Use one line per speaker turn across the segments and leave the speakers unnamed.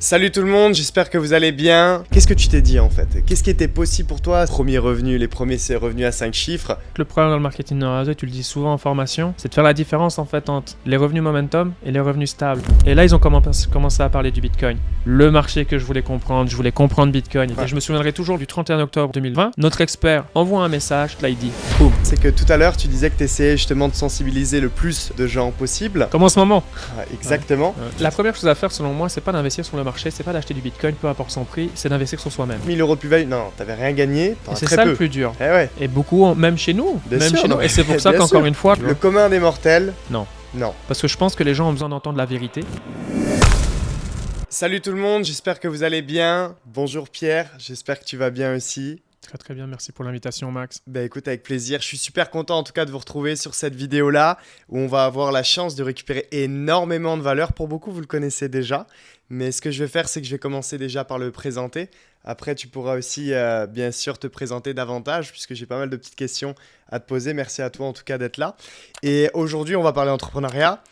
Salut tout le monde, j'espère que vous allez bien. Qu'est-ce que tu t'es dit en fait? Qu'est-ce qui était possible pour toi? Premiers revenus, les premiers revenus à 5 chiffres.
Le problème dans le marketing neurasio, tu le dis souvent en formation, c'est de faire la différence en fait entre les revenus momentum et les revenus stables. Et là, ils ont commencé à parler du Bitcoin. Le marché que je voulais comprendre Bitcoin.
Ouais.
Et je me souviendrai toujours du 31 octobre 2020. Notre expert envoie un message, là il dit boum.
C'est que tout à l'heure tu disais que tu essayais justement de sensibiliser le plus de gens possible.
Comme en ce moment.
Ouais, exactement.
La première chose à faire selon moi, c'est pas d'investir sur le marché, c'est pas d'acheter du Bitcoin, peu importe son prix, c'est d'investir sur soi-même.
1000 euros de plus-value, non, t'avais rien gagné, t'en
Et
as
c'est
très
ça
peu.
le plus dur.
Eh ouais.
Et beaucoup, même chez nous.
Bien
même
sûr,
chez nous.
non,
Et c'est pour ça
bien
qu'encore
sûr.
une fois,
Le commun des mortels.
Non.
Non.
Parce que je pense que les gens ont besoin d'entendre la vérité.
Salut tout le monde, j'espère que vous allez bien. Bonjour Pierre, j'espère que tu vas bien aussi.
Très très bien, merci pour l'invitation Max.
Bah écoute, avec plaisir. Je suis super content en tout cas de vous retrouver sur cette vidéo-là où on va avoir la chance de récupérer énormément de valeur. Pour beaucoup, vous le connaissez déjà. Mais ce que je vais faire, c'est que je vais commencer déjà par le présenter. Après, tu pourras aussi bien sûr te présenter davantage puisque j'ai pas mal de petites questions à te poser. Merci à toi en tout cas d'être là. Et aujourd'hui, on va parler entrepreneuriat.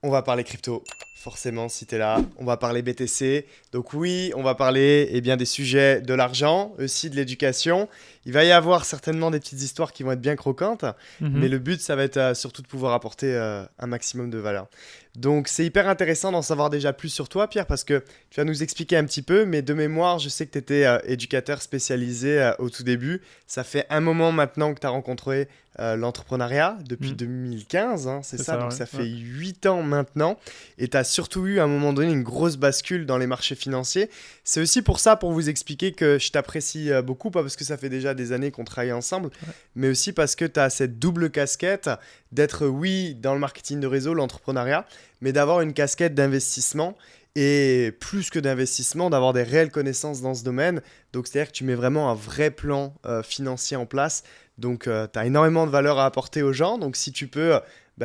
On va parler crypto. Forcément, si tu es là, on va parler BTC. Donc oui, on va parler bien, des sujets de l'argent, aussi de l'éducation. Il va y avoir certainement des petites histoires qui vont être bien croquantes, mais le but, ça va être surtout de pouvoir apporter un maximum de valeur. Donc c'est hyper intéressant d'en savoir déjà plus sur toi, Pierre, parce que tu vas nous expliquer un petit peu, mais de mémoire, je sais que tu étais éducateur spécialisé au tout début. Ça fait un moment maintenant que tu as rencontré l'entrepreneuriat, depuis 2015, hein, c'est ça, donc
ouais.
ça fait 8 ans maintenant, et tu as surtout eu à un moment donné une grosse bascule dans les marchés financiers. C'est aussi pour ça, pour vous expliquer que je t'apprécie beaucoup, pas parce que ça fait déjà des années qu'on travaille ensemble, mais aussi parce que tu as cette double casquette d'être, oui, dans le marketing de réseau, l'entrepreneuriat, mais d'avoir une casquette d'investissement et plus que d'investissement, d'avoir des réelles connaissances dans ce domaine. Donc, c'est-à-dire que tu mets vraiment un vrai plan financier en place. Donc, tu as énormément de valeur à apporter aux gens. Donc, si tu peux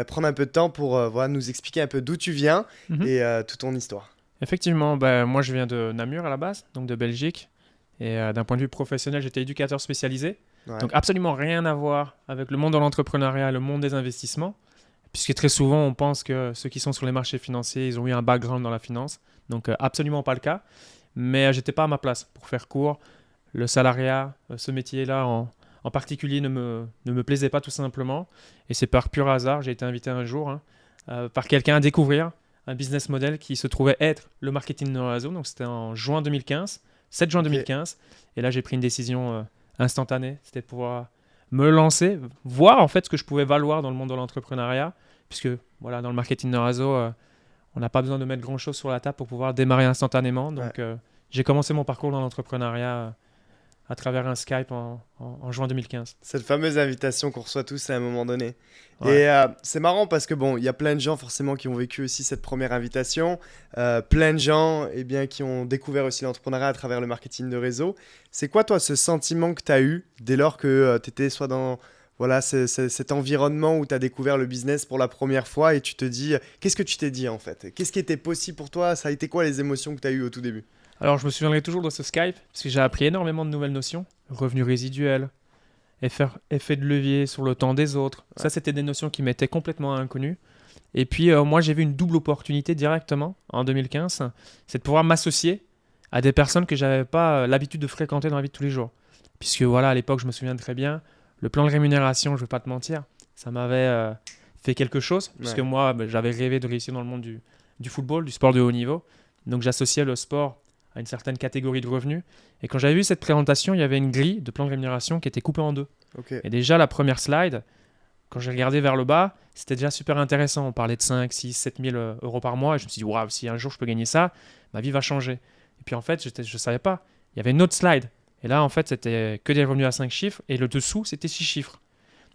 prendre un peu de temps pour voilà, nous expliquer un peu d'où tu viens et toute ton histoire.
Effectivement, moi je viens de Namur à la base, donc de Belgique. Et d'un point de vue professionnel, j'étais éducateur spécialisé.
Ouais.
Donc absolument rien à voir avec le monde de l'entrepreneuriat, le monde des investissements. Puisque très souvent, on pense que ceux qui sont sur les marchés financiers, ils ont eu un background dans la finance. Donc absolument pas le cas. Mais j'étais pas à ma place. Pour faire court, le salariat, ce métier-là en particulier ne me plaisait pas tout simplement. Et c'est par pur hasard, j'ai été invité un jour par quelqu'un à découvrir un business model qui se trouvait être le marketing neurasio. Donc c'était en juin 2015, 7 juin 2015. Et là, j'ai pris une décision instantanée. C'était de pouvoir me lancer, voir en fait ce que je pouvais valoir dans le monde de l'entrepreneuriat. Puisque voilà, dans le marketing neurasio, on n'a pas besoin de mettre grand-chose sur la table pour pouvoir démarrer instantanément. Donc j'ai commencé mon parcours dans l'entrepreneuriat à travers un Skype en juin 2015.
Cette fameuse invitation qu'on reçoit tous à un moment donné.
Ouais.
Et c'est marrant parce que bon, il y a plein de gens forcément qui ont vécu aussi cette première invitation, plein de gens qui ont découvert aussi l'entrepreneuriat à travers le marketing de réseau. C'est quoi toi ce sentiment que tu as eu dès lors que tu étais soit dans voilà, cet environnement où tu as découvert le business pour la première fois et tu te dis, qu'est-ce que tu t'es dit en fait? Qu'est-ce qui était possible pour toi? Ça a été quoi les émotions que tu as eues au tout début?
Alors, je me souviendrai toujours de ce Skype, parce que j'ai appris énormément de nouvelles notions. Revenus résiduels, effet de levier sur le temps des autres.
Ouais.
Ça, c'était des notions qui m'étaient complètement inconnues. Et puis, moi, j'ai vu une double opportunité directement en 2015, c'est de pouvoir m'associer à des personnes que je n'avais pas l'habitude de fréquenter dans la vie de tous les jours. Puisque, voilà, à l'époque, je me souviens très bien, le plan de rémunération, je ne vais pas te mentir, ça m'avait fait quelque chose, puisque moi, j'avais rêvé de réussir dans le monde du football, du sport de haut niveau. Donc, j'associais le sport à une certaine catégorie de revenus. Et quand j'avais vu cette présentation, il y avait une grille de plan de rémunération qui était coupée en deux.
Okay.
Et déjà, la première slide, quand j'ai regardé vers le bas, c'était déjà super intéressant. On parlait de 5, 6, 7 000 euros par mois. Et je me suis dit, waouh, si un jour je peux gagner ça, ma vie va changer. Et puis en fait, je ne savais pas. Il y avait une autre slide. Et là, en fait, c'était que des revenus à 5 chiffres. Et le dessous, c'était 6 chiffres.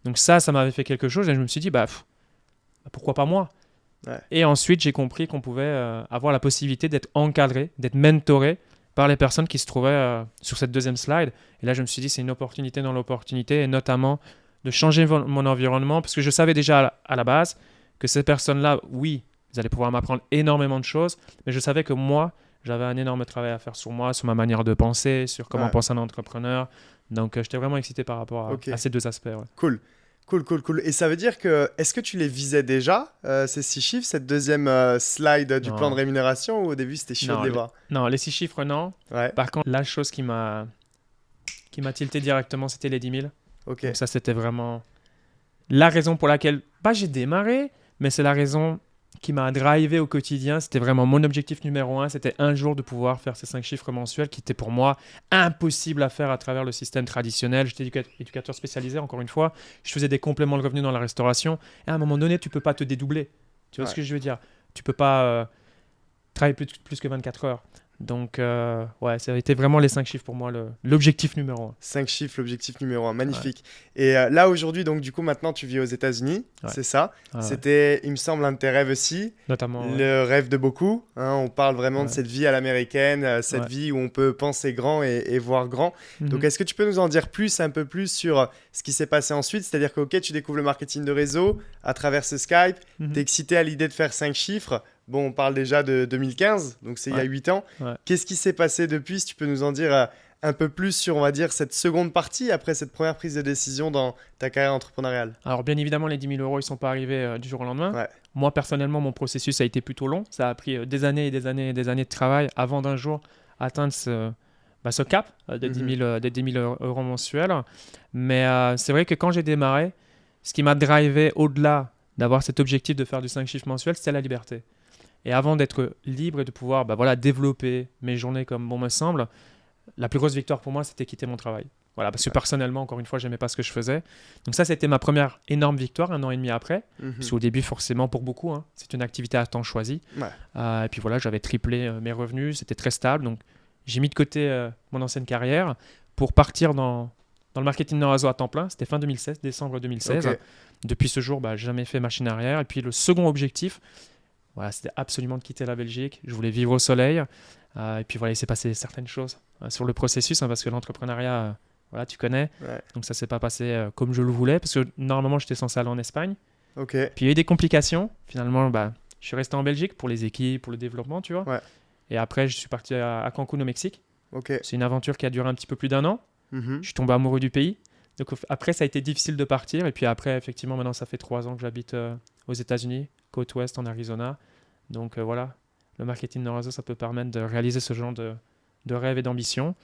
Donc ça m'avait fait quelque chose. Et je me suis dit, pourquoi pas moi?
Ouais.
Et ensuite, j'ai compris qu'on pouvait avoir la possibilité d'être encadré, d'être mentoré par les personnes qui se trouvaient sur cette deuxième slide. Et là, je me suis dit, c'est une opportunité dans l'opportunité, et notamment de changer mon environnement, parce que je savais déjà à la base que ces personnes-là, oui, ils allaient pouvoir m'apprendre énormément de choses, mais je savais que moi, j'avais un énorme travail à faire sur moi, sur ma manière de penser, sur comment penser un entrepreneur. Donc, j'étais vraiment excité par rapport à ces deux aspects. Ouais.
Cool. Cool, cool, cool. Et ça veut dire que, est-ce que tu les visais déjà, ces 6 chiffres, cette deuxième slide du plan de
Non,
rémunération, ou au début c'était chaud de
non,
les voir?
non, les 6 chiffres, non.
Ouais,
Par contre, la chose qui m'a tilté directement, c'était les 10 000.
ok.
Donc ça, c'était vraiment la raison pour laquelle pas j'ai démarré, mais c'est la raison qui m'a drivé au quotidien. C'était vraiment mon objectif numéro un. C'était un jour de pouvoir faire ces 5 chiffres mensuels qui étaient pour moi impossible à faire à travers le système traditionnel. J'étais éducateur spécialisé, encore une fois. Je faisais des compléments de revenus dans la restauration. Et à un moment donné, tu peux pas te dédoubler. Tu vois
Ouais.
ce que je veux dire? Tu peux pas travailler plus que 24 heures. Donc, ouais, ça a été vraiment les 5 chiffres pour moi, l'objectif numéro un.
5 chiffres, l'objectif numéro un,
Ouais,
magnifique. Et là aujourd'hui, donc du coup maintenant tu vis aux États-Unis,
ouais,
c'est ça.
ouais.
C'était, il me semble, un de tes rêves aussi,
Notamment, ouais.
le rêve de beaucoup, hein. On parle vraiment de
Ouais,
cette vie à l'américaine, cette
ouais.
vie où on peut penser grand et voir grand. Donc
Mhm.
est-ce que tu peux nous en dire plus, un peu plus sur ce qui s'est passé ensuite? C'est-à-dire que ok, tu découvres le marketing de réseau à travers ce Skype,
Mhm.
t'es excité à l'idée de faire 5 chiffres. Bon, on parle déjà de 2015, donc c'est il y a
Ouais,
8 ans.
ouais.
Qu'est-ce qui s'est passé depuis? Si tu peux nous en dire un peu plus sur, on va dire, cette seconde partie après cette première prise de décision dans ta carrière entrepreneuriale.
Alors, bien évidemment, les 10 000 euros, ils ne sont pas arrivés du jour au lendemain.
Ouais,
Moi, personnellement, mon processus a été plutôt long. Ça a pris des années et des années et des années de travail avant d'un jour atteindre ce cap des 10 000, des 10 000 euros mensuels. Mais c'est vrai que quand j'ai démarré, ce qui m'a drivé au-delà d'avoir cet objectif de faire du 5 chiffres mensuels, c'était la liberté. Et avant d'être libre et de pouvoir voilà, développer mes journées comme bon me semble, la plus grosse victoire pour moi, c'était quitter mon travail. Voilà, parce que
ouais.
personnellement, encore une fois, j'aimais pas ce que je faisais. Donc ça, c'était ma première énorme victoire, 1 an et demi après.
Mhm.
Parce qu'au début, forcément, pour beaucoup, hein, c'est une activité à temps choisi.
Ouais,
Et puis voilà, j'avais triplé mes revenus, c'était très stable. Donc j'ai mis de côté mon ancienne carrière pour partir dans le marketing de réseau à temps plein. C'était fin 2016, décembre 2016.
ok.
Depuis ce jour, j'ai jamais fait machine arrière. Et puis le second objectif, voilà, c'était absolument de quitter la Belgique. Je voulais vivre au soleil. Et puis voilà, il s'est passé certaines choses sur le processus, hein, parce que l'entrepreneuriat, voilà, tu connais.
Ouais,
Donc ça s'est pas passé comme je le voulais, parce que normalement j'étais censé aller en Espagne.
ok.
Puis il y a eu des complications. Finalement, je suis resté en Belgique pour les équipes, pour le développement, tu vois.
Ouais,
Et après, je suis parti à Cancun au Mexique.
ok.
C'est une aventure qui a duré un petit peu plus d'1 an.
Mhm.
Je suis tombé amoureux du pays. Donc après, ça a été difficile de partir. Et puis après, effectivement, maintenant, ça fait 3 ans que j'habite aux États-Unis, côte ouest, en Arizona. Donc voilà, le marketing de réseau, ça peut permettre de réaliser ce genre de rêve et d'ambition.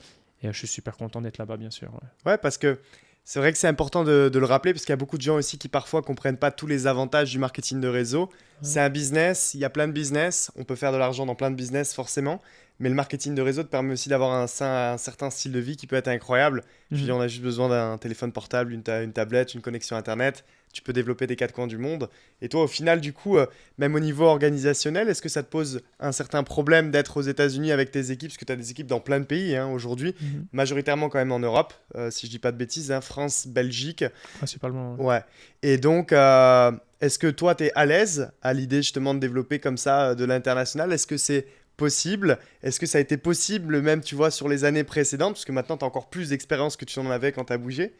Et je suis super content d'être là-bas, bien sûr. Ouais.
Ouais, parce que c'est vrai que c'est important de le rappeler, parce qu'il y a beaucoup de gens aussi qui parfois comprennent pas tous les avantages du marketing de réseau. C'est un business, il y a plein de business, on peut faire de l'argent dans plein de business forcément, mais le marketing de réseau te permet aussi d'avoir un certain style de vie qui peut être incroyable. Je veux
Mhm.
dire, on a juste besoin d'un téléphone portable, une tablette, une connexion Internet. Tu peux développer des 4 coins du monde. Et toi, au final, du coup, même au niveau organisationnel, est-ce que ça te pose un certain problème d'être aux États-Unis avec tes équipes? Parce que tu as des équipes dans plein de pays hein, aujourd'hui,
Mhm.
majoritairement quand même en Europe, si je dis pas de bêtises, hein, France, Belgique.
Principalement. Ouais.
Ouais. Et donc, est-ce que toi, tu es à l'aise à l'idée justement de développer comme ça de l'international? Est-ce que c'est possible? Est-ce que ça a été possible même, tu vois, sur les années précédentes? Parce que maintenant, tu as encore plus d'expérience que tu en avais quand tu as bougé.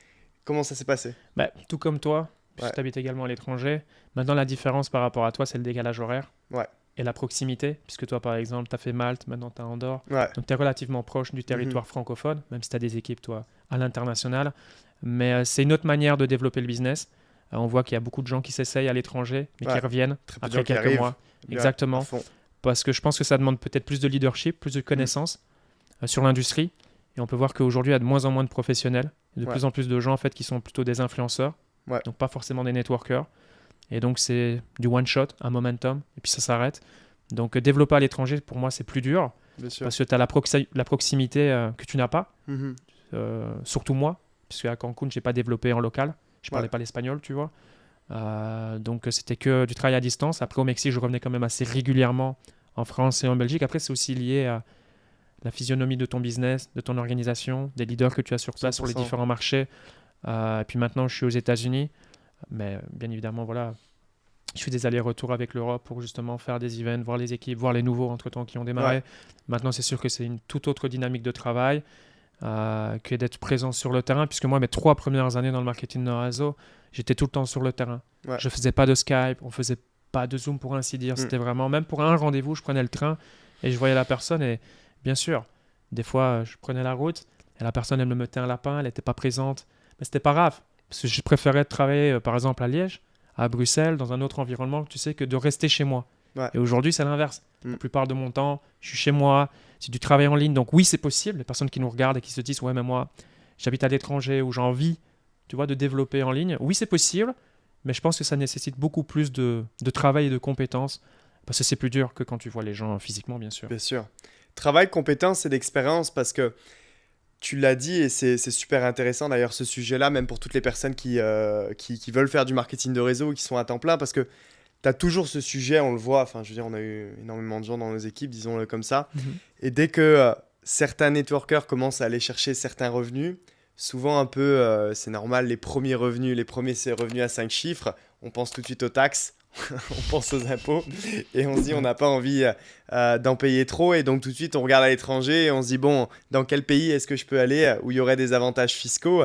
Comment ça s'est passé?
Tout comme toi, puisque
Ouais.
tu habites également à l'étranger. Maintenant, la différence par rapport à toi, c'est le décalage horaire
Ouais.
et la proximité. Puisque toi, par exemple, tu as fait Malte, maintenant tu es à Andorre.
Ouais.
Donc, tu es relativement proche du territoire francophone, même si tu as des équipes, toi, à l'international. Mais c'est une autre manière de développer le business. On voit qu'il y a beaucoup de gens qui s'essayent à l'étranger, mais qui
Ouais.
reviennent
Très peu de
après
gens qui
quelques
arrivent.
mois.
Ouais,
Exactement.
à fond.
Parce que je pense que ça demande peut-être plus de leadership, plus de connaissances sur l'industrie. Et on peut voir qu'aujourd'hui, il y a de moins en moins de professionnels, et de
Ouais.
plus en plus de gens en fait, qui sont plutôt des influenceurs,
Ouais.
donc pas forcément des networkers. Et donc, c'est du one-shot, un momentum, et puis ça s'arrête. Donc, développer à l'étranger, pour moi, c'est plus dur,
Bien sûr.
parce que tu as la proximité que tu n'as pas,
Mhm.
surtout moi, puisque à Cancun, je n'ai pas développé en local, je ne parlais
Ouais.
pas l'espagnol, tu vois. Donc, c'était que du travail à distance. Après, au Mexique, je revenais quand même assez régulièrement en France et en Belgique. Après, c'est aussi lié à la physionomie de ton business, de ton organisation, des leaders que tu as sur place sur les
100%.
différents marchés. Et puis maintenant, je suis aux États-Unis. Mais bien évidemment, voilà, je fais des allers-retours avec l'Europe pour justement faire des events, voir les équipes, voir les nouveaux entre-temps qui ont démarré.
Ouais.
Maintenant, c'est sûr que c'est une toute autre dynamique de travail que d'être présent sur le terrain. Puisque moi, mes 3 premières années dans le marketing de réseau, j'étais tout le temps sur le terrain.
Ouais.
Je faisais pas de Skype, on faisait pas de Zoom pour ainsi dire. C'était vraiment, même pour un rendez-vous, je prenais le train et je voyais la personne. Et bien sûr, des fois, je prenais la route et la personne, elle me mettait un lapin, elle n'était pas présente. Mais c'était pas grave. Parce que je préférais travailler, par exemple, à Liège, à Bruxelles, dans un autre environnement, tu sais, que de rester chez moi.
Ouais.
Et aujourd'hui, c'est l'inverse.
Mm.
La plupart de mon temps, je suis chez moi, c'est du travail en ligne. Donc oui, c'est possible. Les personnes qui nous regardent et qui se disent, ouais, mais moi, j'habite à l'étranger ou j'ai envie, tu vois, de développer en ligne. Oui, c'est possible, mais je pense que ça nécessite beaucoup plus de travail et de compétences. Parce que c'est plus dur que quand tu vois les gens physiquement, bien sûr.
Bien sûr. Travail, compétence et d'expérience parce que tu l'as dit et c'est super intéressant d'ailleurs ce sujet-là, même pour toutes les personnes qui veulent faire du marketing de réseau ou qui sont à temps plein parce que tu as toujours ce sujet, on le voit, enfin je veux dire, on a eu énormément de gens dans nos équipes, disons-le comme ça. Et dès que certains networkers commencent à aller chercher certains revenus, souvent un peu, c'est normal, les premiers revenus, c'est revenus à 5 chiffres, on pense tout de suite aux taxes, on pense aux impôts et on se dit on n'a pas envie d'en payer trop et donc tout de suite on regarde à l'étranger et on se dit bon, dans quel pays est-ce que je peux aller où il y aurait des avantages fiscaux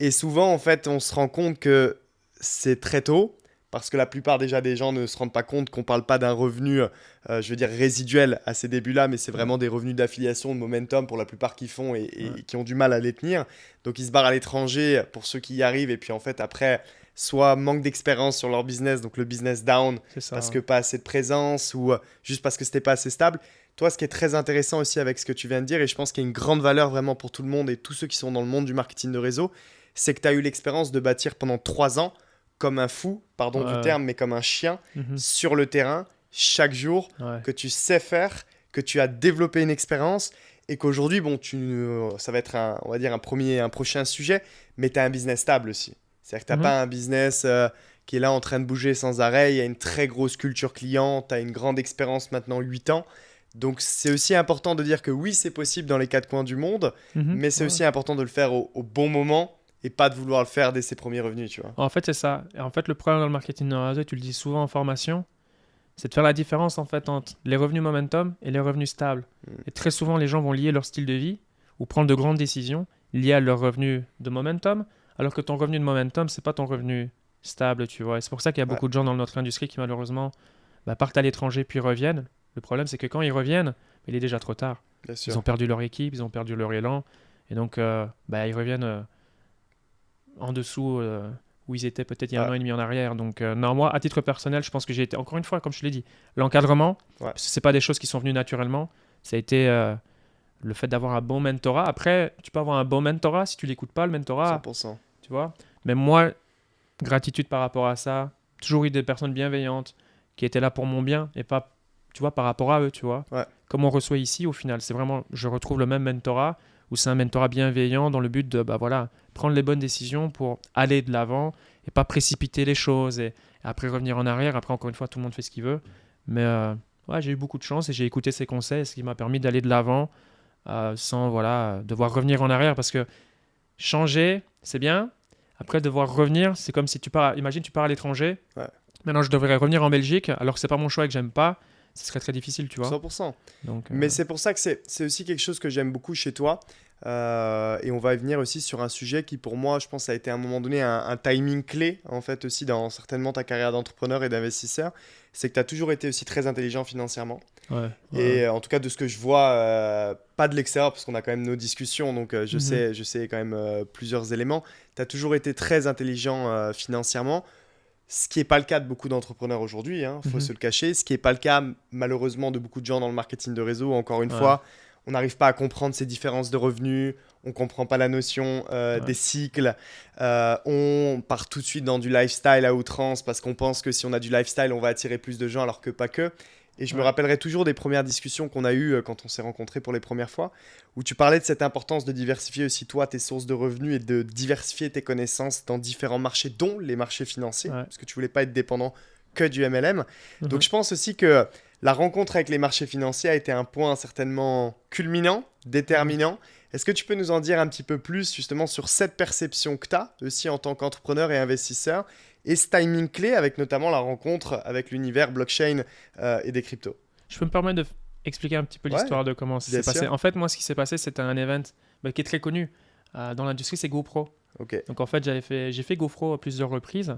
et souvent en fait on se rend compte que c'est très tôt parce que la plupart déjà des gens ne se rendent pas compte qu'on parle pas d'un revenu je veux dire résiduel à ces débuts-là mais c'est vraiment des revenus d'affiliation, de momentum pour la plupart qui font et qui ont du mal à les tenir donc ils se barrent à l'étranger pour ceux qui y arrivent et puis en fait après soit manque d'expérience sur leur business, donc le business down,
C'est ça.
parce que pas assez de présence ou juste parce que c'était pas assez stable. Toi, ce qui est très intéressant aussi avec ce que tu viens de dire, et je pense qu'il y a une grande valeur vraiment pour tout le monde et tous ceux qui sont dans le monde du marketing de réseau, c'est que tu as eu l'expérience de bâtir pendant 3 ans comme un fou, pardon du terme, mais comme un chien, sur le terrain, chaque jour, que tu sais faire, que tu as développé une expérience et qu'aujourd'hui, bon, ça va être on va dire un prochain sujet, mais tu as un business stable aussi. C'est-à-dire que tu n'as pas un business qui est là en train de bouger sans arrêt. Il y a une très grosse culture client. Tu as une grande expérience maintenant, 8 ans. Donc, c'est aussi important de dire que oui, c'est possible dans les 4 coins du monde. Mais c'est aussi important de le faire au bon moment et pas de vouloir le faire dès ses premiers revenus, tu vois.
En fait, c'est ça. Et en fait, le problème dans le marketing de réseau, tu le dis souvent en formation, c'est de faire la différence en fait entre les revenus momentum et les revenus stables. Et très souvent, les gens vont lier leur style de vie ou prendre de grandes décisions liées à leur revenu de momentum, alors que ton revenu de momentum, c'est pas ton revenu stable, tu vois. Et c'est pour ça qu'il y a beaucoup de gens dans notre industrie qui malheureusement partent à l'étranger puis reviennent. Le problème, c'est que quand ils reviennent, il est déjà trop tard.
Bien sûr.
Ils ont perdu leur équipe, ils ont perdu leur élan, et donc ils reviennent en dessous où ils étaient peut-être il y a un an et demi en arrière. Donc non, moi, à titre personnel, je pense que j'ai été, encore une fois, comme je te l'ai dit, l'encadrement, parce que c'est pas des choses qui sont venues naturellement, ça a été le fait d'avoir un bon mentorat. Après, tu peux avoir un bon mentorat si tu l'écoutes pas, le mentorat.
100%.
Tu vois. Mais moi, gratitude par rapport à ça, toujours eu des personnes bienveillantes qui étaient là pour mon bien et pas, tu vois, par rapport à eux, tu vois. Comme on reçoit ici, au final, c'est vraiment, je retrouve le même mentorat où c'est un mentorat bienveillant dans le but de, prendre les bonnes décisions pour aller de l'avant et pas précipiter les choses et après revenir en arrière. Après, encore une fois, tout le monde fait ce qu'il veut. Mais j'ai eu beaucoup de chance et j'ai écouté ses conseils, ce qui m'a permis d'aller de l'avant sans devoir revenir en arrière parce que changer, c'est bien. Après, devoir revenir, c'est comme si imagine, tu pars à l'étranger. Maintenant, je devrais revenir en Belgique alors que c'est pas mon choix et que j'aime pas. Ce serait très difficile, tu vois.
100%.
Donc,
mais c'est pour ça que c'est aussi quelque chose que j'aime beaucoup chez toi. Et on va y venir aussi sur un sujet qui, pour moi, je pense, a été à un moment donné un timing clé, en fait, aussi dans certainement ta carrière d'entrepreneur et d'investisseur. C'est que tu as toujours été aussi très intelligent financièrement. Et en tout cas, de ce que je vois, pas de l'extérieur, parce qu'on a quand même nos discussions, donc je sais quand même plusieurs éléments. Tu as toujours été très intelligent financièrement. Ce qui n'est pas le cas de beaucoup d'entrepreneurs aujourd'hui, faut se le cacher. Ce qui n'est pas le cas, malheureusement, de beaucoup de gens dans le marketing de réseau. Encore une fois, on n'arrive pas à comprendre ces différences de revenus. On ne comprend pas la notion des cycles. On part tout de suite dans du lifestyle à outrance parce qu'on pense que si on a du lifestyle, on va attirer plus de gens alors que pas que. Et je me rappellerai toujours des premières discussions qu'on a eues quand on s'est rencontrés pour les premières fois, où tu parlais de cette importance de diversifier aussi toi tes sources de revenus et de diversifier tes connaissances dans différents marchés, dont les marchés financiers, parce que tu voulais pas être dépendant que du MLM. Donc je pense aussi que la rencontre avec les marchés financiers a été un point certainement culminant, déterminant. Est-ce que tu peux nous en dire un petit peu plus justement sur cette perception que tu as aussi en tant qu'entrepreneur et investisseur et ce timing clé avec notamment la rencontre avec l'univers blockchain et des cryptos?
Je peux me permettre d'expliquer un petit peu l'histoire de comment ça s'est passé. En fait, moi, ce qui s'est passé, c'était un event qui est très connu dans l'industrie, c'est GoPro. Donc en fait, j'ai fait GoPro à plusieurs reprises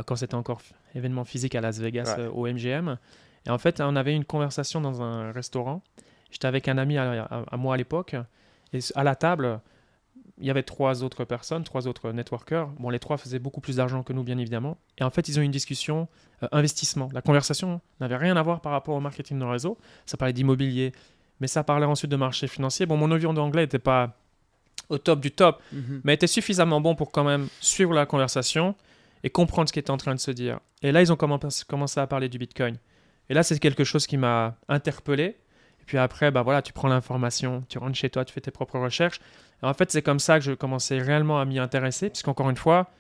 quand c'était encore événement physique à Las Vegas au MGM. Et en fait, on avait une conversation dans un restaurant. J'étais avec un ami à moi à l'époque. Et à la table, il y avait 3 autres personnes, 3 autres networkers. Bon, les 3 faisaient beaucoup plus d'argent que nous, bien évidemment. Et en fait, ils ont eu une discussion investissement. La conversation n'avait rien à voir par rapport au marketing de réseau. Ça parlait d'immobilier, mais ça parlait ensuite de marché financier. Bon, mon niveau d'anglais n'était pas au top du top, mais était suffisamment bon pour quand même suivre la conversation et comprendre ce qui était en train de se dire. Et là, ils ont commencé à parler du Bitcoin. Et là, c'est quelque chose qui m'a interpellé. Et puis après, bah voilà, tu prends l'information, tu rentres chez toi, tu fais tes propres recherches. Et en fait, c'est comme ça que je commençais réellement à m'y intéresser, puisqu'encore une fois,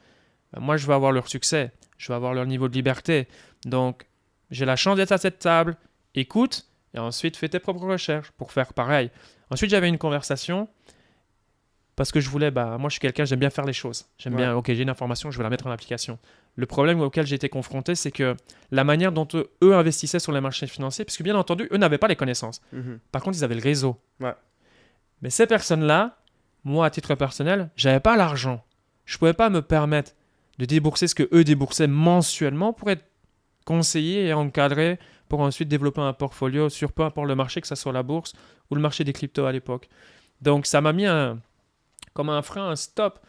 moi, je veux avoir leur succès, je veux avoir leur niveau de liberté. Donc, j'ai la chance d'être à cette table, écoute, et ensuite fais tes propres recherches pour faire pareil. Ensuite, j'avais une conversation, parce que je voulais, bah, moi, je suis quelqu'un, j'aime bien faire les choses. J'aime bien, ok, j'ai une information, je vais la mettre en application. Le problème auquel j'ai été confronté, c'est que la manière dont eux investissaient sur les marchés financiers, puisque bien entendu, eux n'avaient pas les connaissances. Par contre, ils avaient le réseau.
Ouais.
Mais ces personnes-là, moi, à titre personnel, j'avais pas l'argent. Je pouvais pas me permettre de débourser ce que eux déboursaient mensuellement pour être conseillé et encadré pour ensuite développer un portfolio sur peu importe le marché, que ce soit la bourse ou le marché des cryptos à l'époque. Donc, ça m'a mis comme un frein, un stop.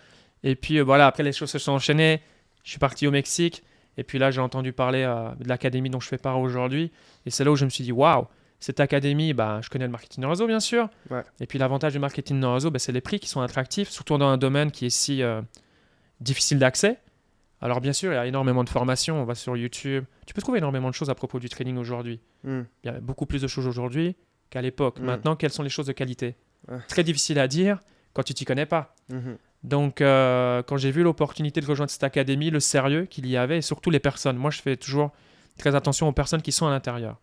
Et puis, voilà, après, les choses se sont enchaînées. Je suis parti au Mexique et puis là, j'ai entendu parler de l'académie dont je fais part aujourd'hui. Et c'est là où je me suis dit, waouh, cette académie, bah, je connais le marketing de réseau, bien sûr.
Ouais.
Et puis, l'avantage du marketing de réseau, bah, c'est les prix qui sont attractifs, surtout dans un domaine qui est si difficile d'accès. Alors, bien sûr, il y a énormément de formations. On va sur YouTube. Tu peux trouver énormément de choses à propos du trading aujourd'hui. Il y a beaucoup plus de choses aujourd'hui qu'à l'époque. Maintenant, quelles sont les choses de qualité? Très difficile à dire quand tu t'y connais pas. Donc, quand j'ai vu l'opportunité de rejoindre cette académie, le sérieux qu'il y avait et surtout les personnes. Moi, je fais toujours très attention aux personnes qui sont à l'intérieur.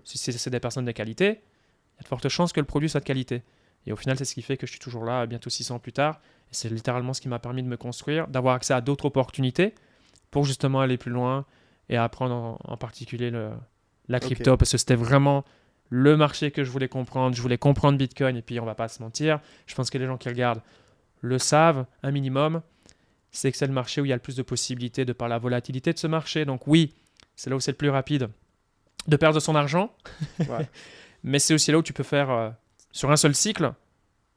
Si c'est des personnes de qualité, il y a de fortes chances que le produit soit de qualité. Et au final, c'est ce qui fait que je suis toujours là, bientôt 6 ans plus tard. Et c'est littéralement ce qui m'a permis de me construire, d'avoir accès à d'autres opportunités pour justement aller plus loin et apprendre en particulier la crypto. Parce que c'était vraiment le marché que je voulais comprendre. Je voulais comprendre Bitcoin et puis on va pas se mentir. Je pense que les gens qui regardent le savent un minimum, c'est que c'est le marché où il y a le plus de possibilités de par la volatilité de ce marché. Donc oui, c'est là où c'est le plus rapide de perdre son argent, mais c'est aussi là où tu peux faire, sur un seul cycle,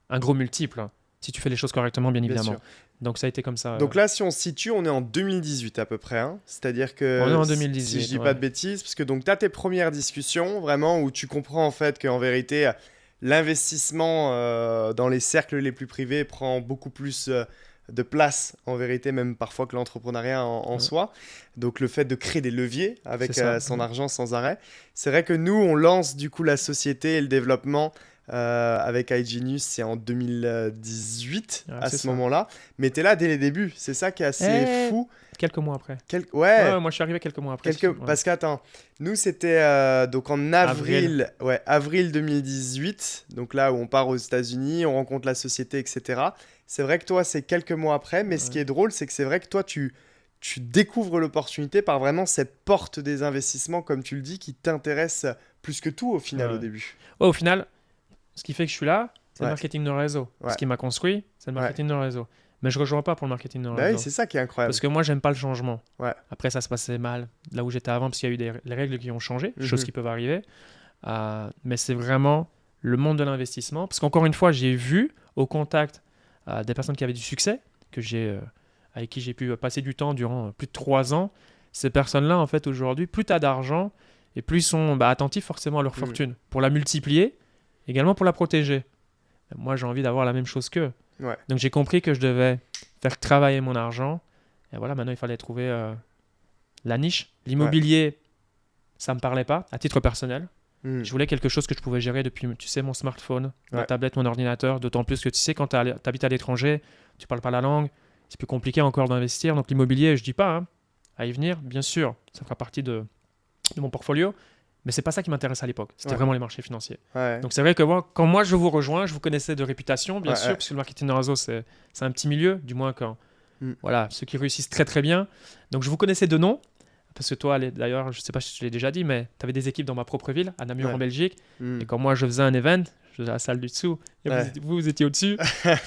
un gros multiple, si tu fais les choses correctement, bien évidemment. Sûr. Donc ça a été comme ça.
Donc là, si on se situe, on est en 2018 à peu près. Hein. C'est-à-dire que,
on est en 2018,
si je dis pas de bêtises, parce que donc tu as tes premières discussions, vraiment, où tu comprends en fait qu'en vérité, l'investissement dans les cercles les plus privés prend beaucoup plus de place, en vérité, même parfois que l'entrepreneuriat en soi. Donc le fait de créer des leviers avec son argent sans arrêt. C'est vrai que nous, on lance du coup la société et le développement avec iGenius, c'est en 2018 à ce moment-là. Mais tu es là dès les débuts, c'est ça qui est assez fou.
Quelques mois après.
Ouais,
moi je suis arrivé quelques mois après.
Parce qu'attends, nous c'était donc en avril 2018, donc là où on part aux États-Unis, on rencontre la société, etc. C'est vrai que toi c'est quelques mois après, mais ce qui est drôle, c'est que c'est vrai que toi tu découvres l'opportunité par vraiment cette porte des investissements, comme tu le dis, qui t'intéresse plus que tout au final au début.
Ouais, au final, ce qui fait que je suis là, c'est le marketing de réseau. Ce qui m'a construit, c'est le marketing de réseau. Mais je ne rejoins pas pour le marketing de réseau.
Oui, c'est ça qui est incroyable.
Parce que moi, j'aime pas le changement. Après, ça se passait mal là où j'étais avant, parce qu'il y a eu les règles qui ont changé, choses qui peuvent arriver. Mais c'est vraiment le monde de l'investissement. Parce qu'encore une fois, j'ai vu au contact des personnes qui avaient du succès, avec qui j'ai pu passer du temps durant plus de 3 ans. Ces personnes-là, en fait, aujourd'hui, plus tu as d'argent et plus ils sont attentifs forcément à leur fortune. Pour la multiplier, également pour la protéger. Moi, j'ai envie d'avoir la même chose qu'eux. Donc, j'ai compris que je devais faire travailler mon argent. Et voilà, maintenant, il fallait trouver la niche. L'immobilier, ça ne me parlait pas, à titre personnel. Je voulais quelque chose que je pouvais gérer depuis, tu sais, mon smartphone, ma tablette, mon ordinateur. D'autant plus que, tu sais, quand tu habites à l'étranger, tu ne parles pas la langue, c'est plus compliqué encore d'investir. Donc, l'immobilier, je ne dis pas à y venir. Bien sûr, ça fera partie de mon portfolio. Mais c'est pas ça qui m'intéresse à l'époque. C'était vraiment les marchés financiers. Donc c'est vrai que quand moi je vous rejoins, je vous connaissais de réputation, bien sûr, puisque le marketing de réseau, c'est un petit milieu, du moins quand voilà, ceux qui réussissent très très bien. Donc je vous connaissais de nom, parce que toi, d'ailleurs, je sais pas si je l'ai déjà dit, mais tu avais des équipes dans ma propre ville, à Namur en Belgique. Et quand moi je faisais un event, je faisais la salle du dessous, et vous étiez au-dessus,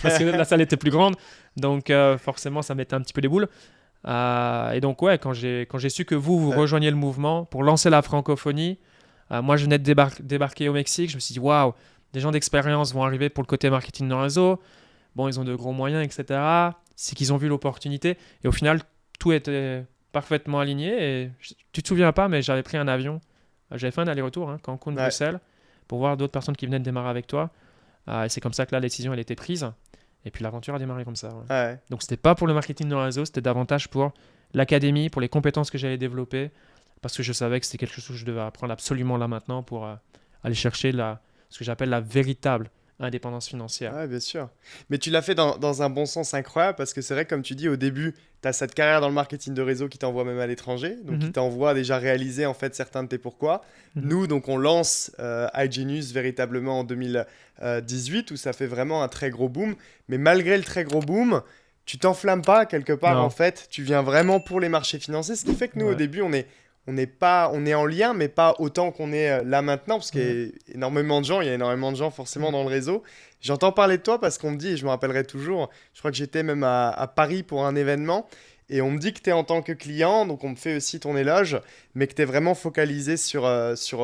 parce que la salle était plus grande. Donc forcément, ça mettait un petit peu les boules. Et donc quand j'ai su que vous rejoigniez le mouvement pour lancer la francophonie, moi je venais de débarquer au Mexique, je me suis dit waouh, des gens d'expérience vont arriver pour le côté marketing de réseau. bon, ils ont de gros moyens, etc. C'est qu'ils ont vu l'opportunité. Et au final, tout était parfaitement aligné. Et tu te souviens pas, mais j'avais pris un avion. J'avais fait un aller-retour, hein, Cancun, Bruxelles, pour voir d'autres personnes qui venaient de démarrer avec toi. Et c'est comme ça que là, la décision, elle était prise. Et puis l'aventure a démarré comme ça. Ouais.
Ouais.
Donc c'était pas pour le marketing de réseau, c'était davantage pour l'académie, pour les compétences que j'allais développer, parce que je savais que c'était quelque chose que je devais apprendre absolument là maintenant pour aller chercher ce que j'appelle la véritable indépendance financière.
Ouais, bien sûr. Mais tu l'as fait dans un bon sens incroyable parce que c'est vrai, comme tu dis, au début, tu as cette carrière dans le marketing de réseau qui t'envoie même à l'étranger, donc qui t'envoie déjà réaliser en fait certains de tes pourquoi. Nous, donc, on lance iGenius véritablement en 2018 où ça fait vraiment un très gros boom. Mais malgré le très gros boom, tu t'enflammes pas quelque part en fait. Tu viens vraiment pour les marchés financiers, ce qui fait que nous, au début, on est en lien, mais pas autant qu'on est là maintenant, parce qu'il y a énormément de gens forcément dans le réseau. J'entends parler de toi parce qu'on me dit, et je me rappellerai toujours, je crois que j'étais même à Paris pour un événement, et on me dit que tu es en tant que client, donc on me fait aussi ton éloge, mais que tu es vraiment focalisé sur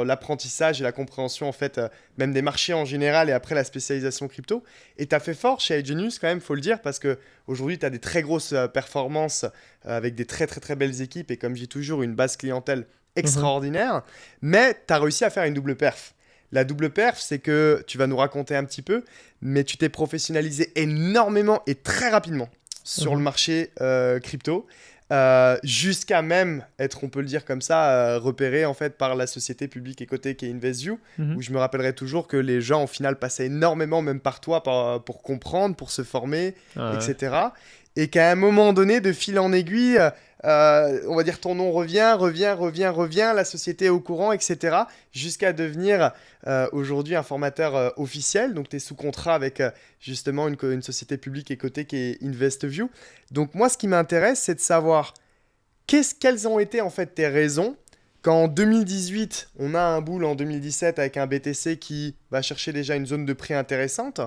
l'apprentissage et la compréhension en fait, même des marchés en général et après la spécialisation crypto. Et tu as fait fort chez iGenius quand même, faut le dire, parce qu'aujourd'hui tu as des très grosses performances avec des très très très belles équipes et comme je dis toujours, une base clientèle extraordinaire, mais tu as réussi à faire une double perf. La double perf, c'est que tu vas nous raconter un petit peu, mais tu t'es professionnalisé énormément et très rapidement sur le marché crypto, jusqu'à même être, on peut le dire comme ça, repéré en fait par la société publique et cotée qui est InvestView, où je me rappellerai toujours que les gens au final passaient énormément, même par toi, pour comprendre, pour se former, etc. Et qu'à un moment donné, de fil en aiguille, on va dire ton nom revient, la société est au courant, etc. Jusqu'à devenir aujourd'hui un formateur officiel. Donc tu es sous contrat avec justement une société publique et cotée qui est InvestView. Donc moi, ce qui m'intéresse, c'est de savoir quelles ont été en fait tes raisons quand en 2018, on a un bull en 2017 avec un BTC qui va chercher déjà une zone de prix intéressante.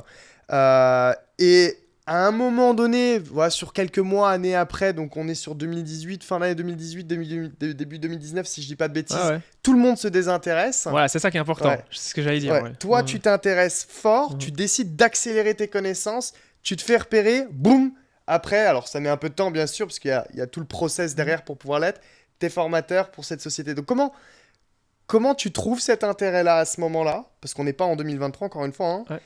Et à un moment donné, voilà, sur quelques mois, années après, donc on est sur 2018, fin d'année 2018, début 2019, si je dis pas de bêtises, tout le monde se désintéresse.
Voilà, c'est ça qui est important, c'est ce que j'allais dire.
Toi, tu t'intéresses fort, tu décides d'accélérer tes connaissances, tu te fais repérer, boum. Après, alors ça met un peu de temps bien sûr, parce qu'il y a tout le process derrière pour pouvoir l'être, t'es formateur pour cette société. Donc comment tu trouves cet intérêt-là à ce moment-là? Parce qu'on n'est pas en 2023, encore une fois, hein.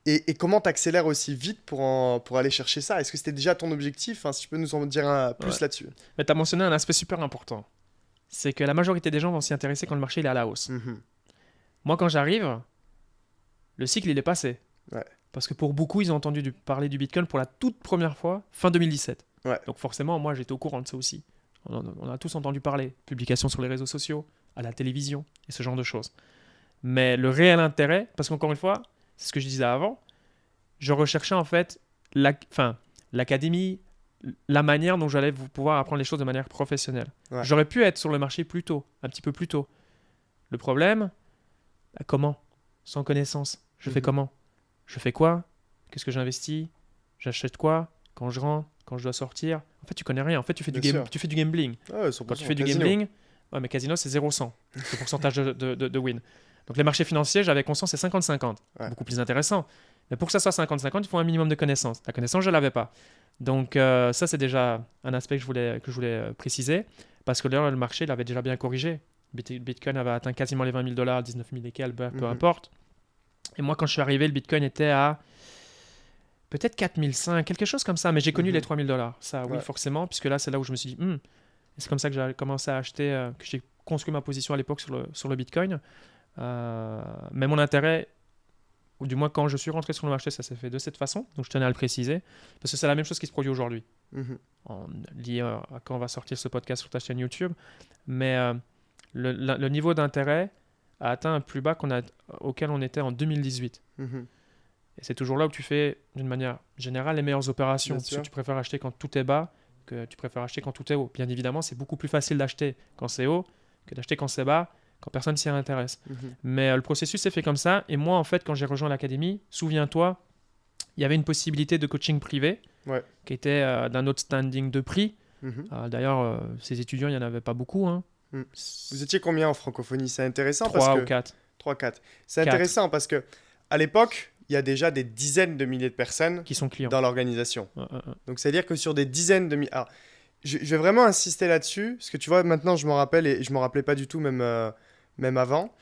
Et comment tu accélères aussi vite pour aller chercher ça? Est-ce que c'était déjà ton objectif? Si tu peux nous en dire plus là-dessus.
Mais tu as mentionné un aspect super important. C'est que la majorité des gens vont s'y intéresser quand le marché il est à la hausse. Moi, quand j'arrive, le cycle il est passé. Parce que pour beaucoup, ils ont entendu parler du Bitcoin pour la toute première fois fin 2017. Donc forcément, moi, j'étais au courant de ça aussi. On a tous entendu parler. Publications sur les réseaux sociaux, à la télévision et ce genre de choses. Mais le réel intérêt, parce qu'encore une fois, c'est ce que je disais avant, je recherchais en fait l'académie, la manière dont j'allais pouvoir apprendre les choses de manière professionnelle. J'aurais pu être sur le marché plus tôt, un petit peu plus tôt. Le problème, comment? Sans connaissance. Je fais comment? Je fais quoi? Qu'est-ce que j'investis? J'achète quoi? Quand je rentre? Quand je dois sortir? En fait, tu connais rien. En fait, tu fais du gambling. Quand tu fais du gambling, mais casino, c'est 0-100. Le pourcentage de win. Donc les marchés financiers, j'avais conscience, c'est 50-50. Beaucoup plus intéressant. Mais pour que ça soit 50-50, il faut un minimum de connaissances. La connaissance, je ne l'avais pas. Donc ça, c'est déjà un aspect que je voulais préciser. Parce que là, le marché, il avait déjà bien corrigé. Bitcoin avait atteint quasiment les 20 000 $, 19 000 et quelques, peu importe. Et moi, quand je suis arrivé, le Bitcoin était à peut-être 4 500, quelque chose comme ça. Mais j'ai connu les 3 000 $. Ça, oui, forcément. Puisque là, c'est là où je me suis dit, c'est comme ça que j'ai commencé à acheter, que j'ai construit ma position à l'époque sur le Bitcoin. Mais mon intérêt, ou du moins quand je suis rentré sur le marché, ça s'est fait de cette façon, donc je tenais à le préciser, parce que c'est la même chose qui se produit aujourd'hui, lié à quand on va sortir ce podcast sur ta chaîne YouTube, mais le niveau d'intérêt a atteint un plus bas auquel on était en 2018. Et c'est toujours là où tu fais, d'une manière générale, les meilleures opérations, parce que tu préfères acheter quand tout est bas que tu préfères acheter quand tout est haut. Bien évidemment, c'est beaucoup plus facile d'acheter quand c'est haut que d'acheter quand c'est bas, quand personne s'y intéresse. Mais le processus s'est fait comme ça. Et moi, en fait, quand j'ai rejoint l'académie, souviens-toi, il y avait une possibilité de coaching privé qui était d'un autre standing de prix. D'ailleurs, ces étudiants, il n'y en avait pas beaucoup.
Vous étiez combien en francophonie? C'est intéressant
3 ou 4.
3-4. C'est intéressant parce que à l'époque, il y a déjà des dizaines de milliers de personnes
Qui sont clients.
dans l'organisation.
Ouais, ouais, ouais.
Donc, c'est-à-dire que sur des dizaines de milliers... Alors, je vais vraiment insister là-dessus, parce que tu vois, maintenant, je m'en rappelle, et je m'en rappelais pas du tout, même avant.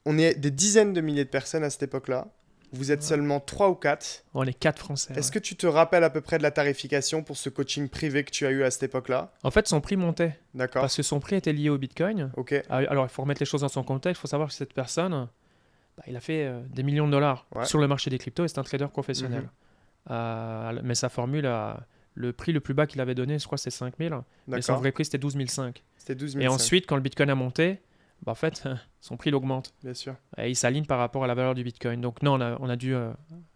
On est des dizaines de milliers de personnes à cette époque-là. Vous êtes seulement 3 ou 4.
On est 4 Français.
Est-ce
Ouais.
que tu te rappelles à peu près de la tarification pour ce coaching privé que tu as eu à cette époque-là?
En fait, son prix montait
D'accord.
parce que son prix était lié au Bitcoin.
Ok.
Alors, il faut remettre les choses dans son contexte. Il faut savoir que cette personne, il a fait des millions de dollars
Ouais.
sur le marché des cryptos et c'est un trader professionnel. Mais sa formule, le prix le plus bas qu'il avait donné, je crois, c'était 5 000. Mais son
D'accord.
vrai prix, c'était 12 500.
C'était 12
Et
500.
ensuite, quand le Bitcoin a monté, en fait, son prix il augmente.
Bien sûr.
Et il s'aligne par rapport à la valeur du Bitcoin. Donc non, on a dû,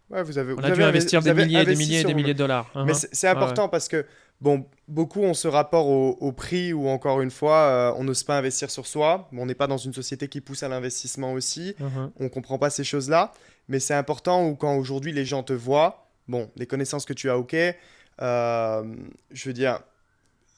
Ouais, vous avez
investir
vous
des
avez
milliers et des
investi
milliers et
sur
des
vous-même.
milliers de dollars.
Mais c'est important parce que, bon, beaucoup ont ce rapport au prix où, encore une fois, on n'ose pas investir sur soi. Bon, on n'est pas dans une société qui pousse à l'investissement aussi. On ne comprend pas ces choses-là. Mais c'est important où, quand aujourd'hui les gens te voient, bon, les connaissances que tu as, ok. Je veux dire,